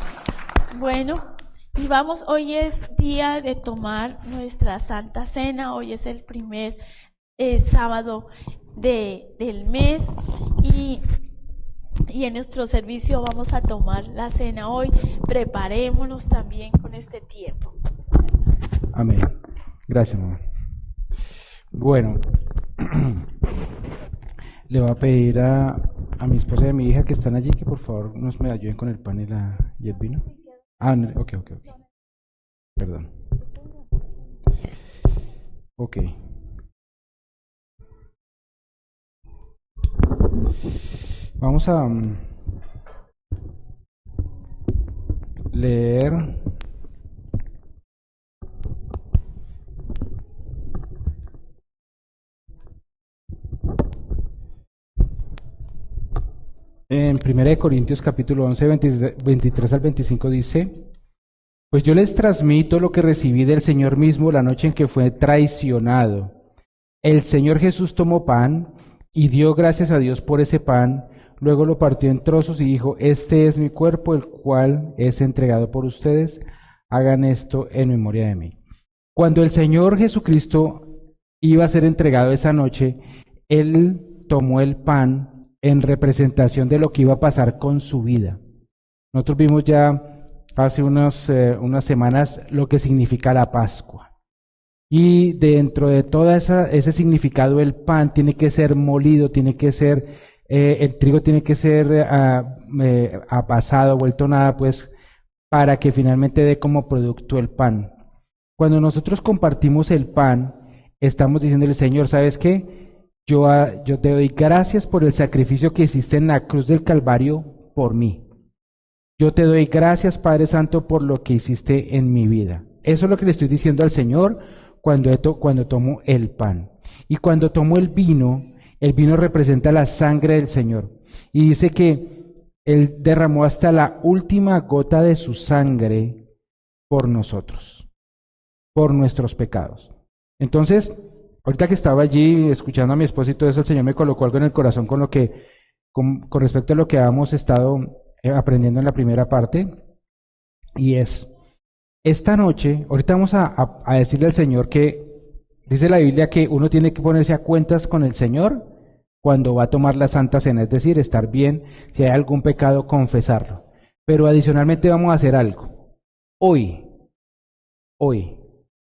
Bueno, y vamos, hoy es día de tomar nuestra Santa Cena. Hoy es el primer sábado del mes y en nuestro servicio vamos a tomar la cena hoy. Preparémonos también con este tiempo. Amén. Gracias, mamá. Bueno, le voy a pedir a mi esposa y a mi hija que están allí que por favor nos me ayuden con el pan y el vino. Ah, no, ok. Perdón. Ok. Vamos a leer en 1 Corintios capítulo 11, 23 al 25 dice: Pues yo les transmito lo que recibí del Señor mismo la noche en que fue traicionado. El Señor Jesús tomó pan y dio gracias a Dios por ese pan. Luego lo partió en trozos y dijo: Este es mi cuerpo, el cual es entregado por ustedes. Hagan esto en memoria de mí. Cuando el Señor Jesucristo iba a ser entregado esa noche, Él tomó el pan en representación de lo que iba a pasar con su vida. Nosotros vimos ya hace unas semanas lo que significa la Pascua. Y dentro de todo ese significado, el pan tiene que ser molido, tiene que ser... el trigo tiene que ser apasado, vuelto nada, pues, para que finalmente dé como producto el pan. Cuando nosotros compartimos el pan, estamos diciéndole: Señor, ¿sabes qué? Yo te doy gracias por el sacrificio que hiciste en la cruz del Calvario por mí. Yo te doy gracias, Padre Santo, por lo que hiciste en mi vida. Eso es lo que le estoy diciendo al Señor cuando tomo el pan. Y cuando tomo el vino representa la sangre del Señor. Y dice que Él derramó hasta la última gota de su sangre por nosotros, por nuestros pecados. Entonces, ahorita que estaba allí escuchando a mi esposa y todo eso, el Señor me colocó algo en el corazón con respecto a lo que habíamos estado aprendiendo en la primera parte. Y esta noche, ahorita vamos a decirle al Señor que dice la Biblia que uno tiene que ponerse a cuentas con el Señor cuando va a tomar la Santa Cena, es decir, estar bien, si hay algún pecado, confesarlo. Pero adicionalmente vamos a hacer algo. Hoy,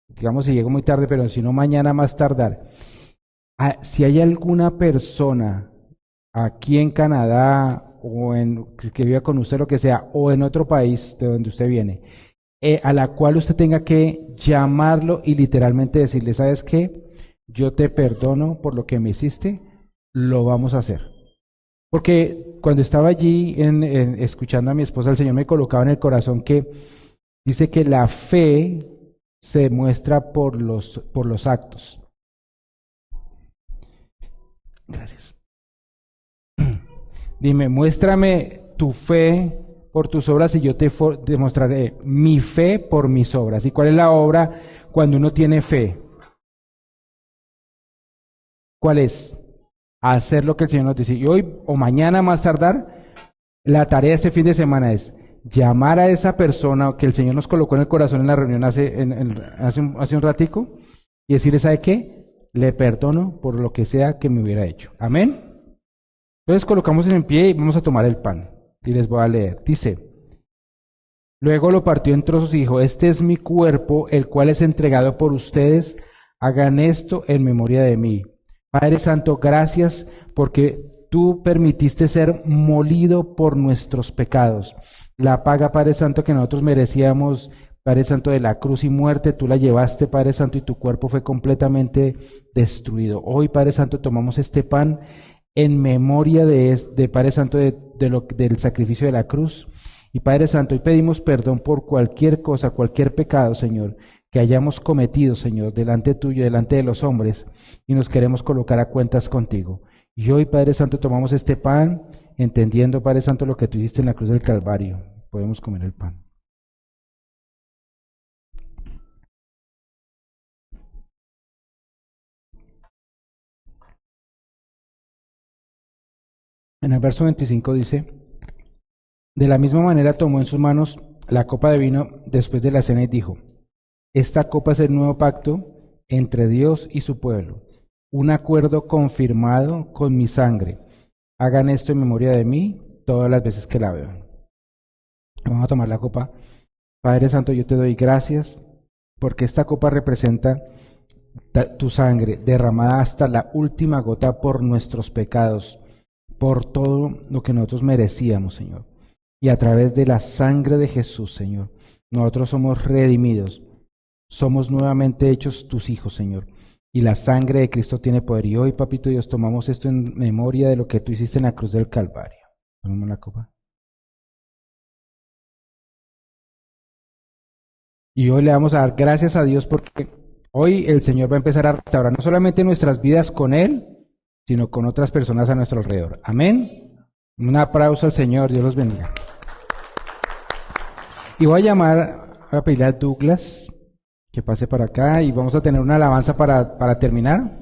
digamos si llego muy tarde, pero si no mañana más tardar, si hay alguna persona aquí en Canadá o que viva con usted, lo que sea, o en otro país de donde usted viene, a la cual usted tenga que llamarlo y literalmente decirle: ¿sabes qué? Yo te perdono por lo que me hiciste, lo vamos a hacer. Porque cuando estaba allí escuchando a mi esposa, el Señor me colocaba en el corazón que dice que la fe se muestra por los actos. Gracias. Dime, muéstrame tu fe por tus obras y yo te demostraré mi fe por mis obras. ¿Y cuál es la obra cuando uno tiene fe? ¿Cuál es? Hacer lo que el Señor nos dice. Y hoy o mañana más tardar, la tarea de este fin de semana es llamar a esa persona que el Señor nos colocó en el corazón en la reunión hace un ratico y decirle: ¿sabe qué? Le perdono por lo que sea que me hubiera hecho. Amén. Entonces colocamos en pie y vamos a tomar el pan. Y les voy a leer. Dice, luego lo partió en trozos y dijo, este es mi cuerpo, el cual es entregado por ustedes. Hagan esto en memoria de mí. Padre Santo, gracias porque tú permitiste ser molido por nuestros pecados. La paga, Padre Santo, que nosotros merecíamos, Padre Santo, de la cruz y muerte, tú la llevaste, Padre Santo, y tu cuerpo fue completamente destruido. Hoy, Padre Santo, tomamos este pan en memoria de Padre Santo, del sacrificio de la cruz. Y Padre Santo, hoy pedimos perdón por cualquier cosa, cualquier pecado, Señor, que hayamos cometido, Señor, delante tuyo, delante de los hombres, y nos queremos colocar a cuentas contigo. Y hoy, Padre Santo, tomamos este pan, entendiendo, Padre Santo, lo que tú hiciste en la cruz del Calvario. Podemos comer el pan. En el verso 25 dice, de la misma manera tomó en sus manos la copa de vino después de la cena y dijo, esta copa es el nuevo pacto entre Dios y su pueblo, un acuerdo confirmado con mi sangre. Hagan esto en memoria de mí todas las veces que la beban. Vamos a tomar la copa. Padre Santo, yo te doy gracias porque esta copa representa tu sangre derramada hasta la última gota por nuestros pecados, por todo lo que nosotros merecíamos, Señor. Y a través de la sangre de Jesús, Señor, nosotros somos redimidos. Somos nuevamente hechos tus hijos, Señor. Y la sangre de Cristo tiene poder. Y hoy, Papito Dios, tomamos esto en memoria de lo que tú hiciste en la cruz del Calvario. Tomemos la copa. Y hoy le vamos a dar gracias a Dios porque hoy el Señor va a empezar a restaurar no solamente nuestras vidas con Él, sino con otras personas a nuestro alrededor. Amén. Un aplauso al Señor. Dios los bendiga. Y voy a pedirle a Douglas que pase para acá y vamos a tener una alabanza para terminar.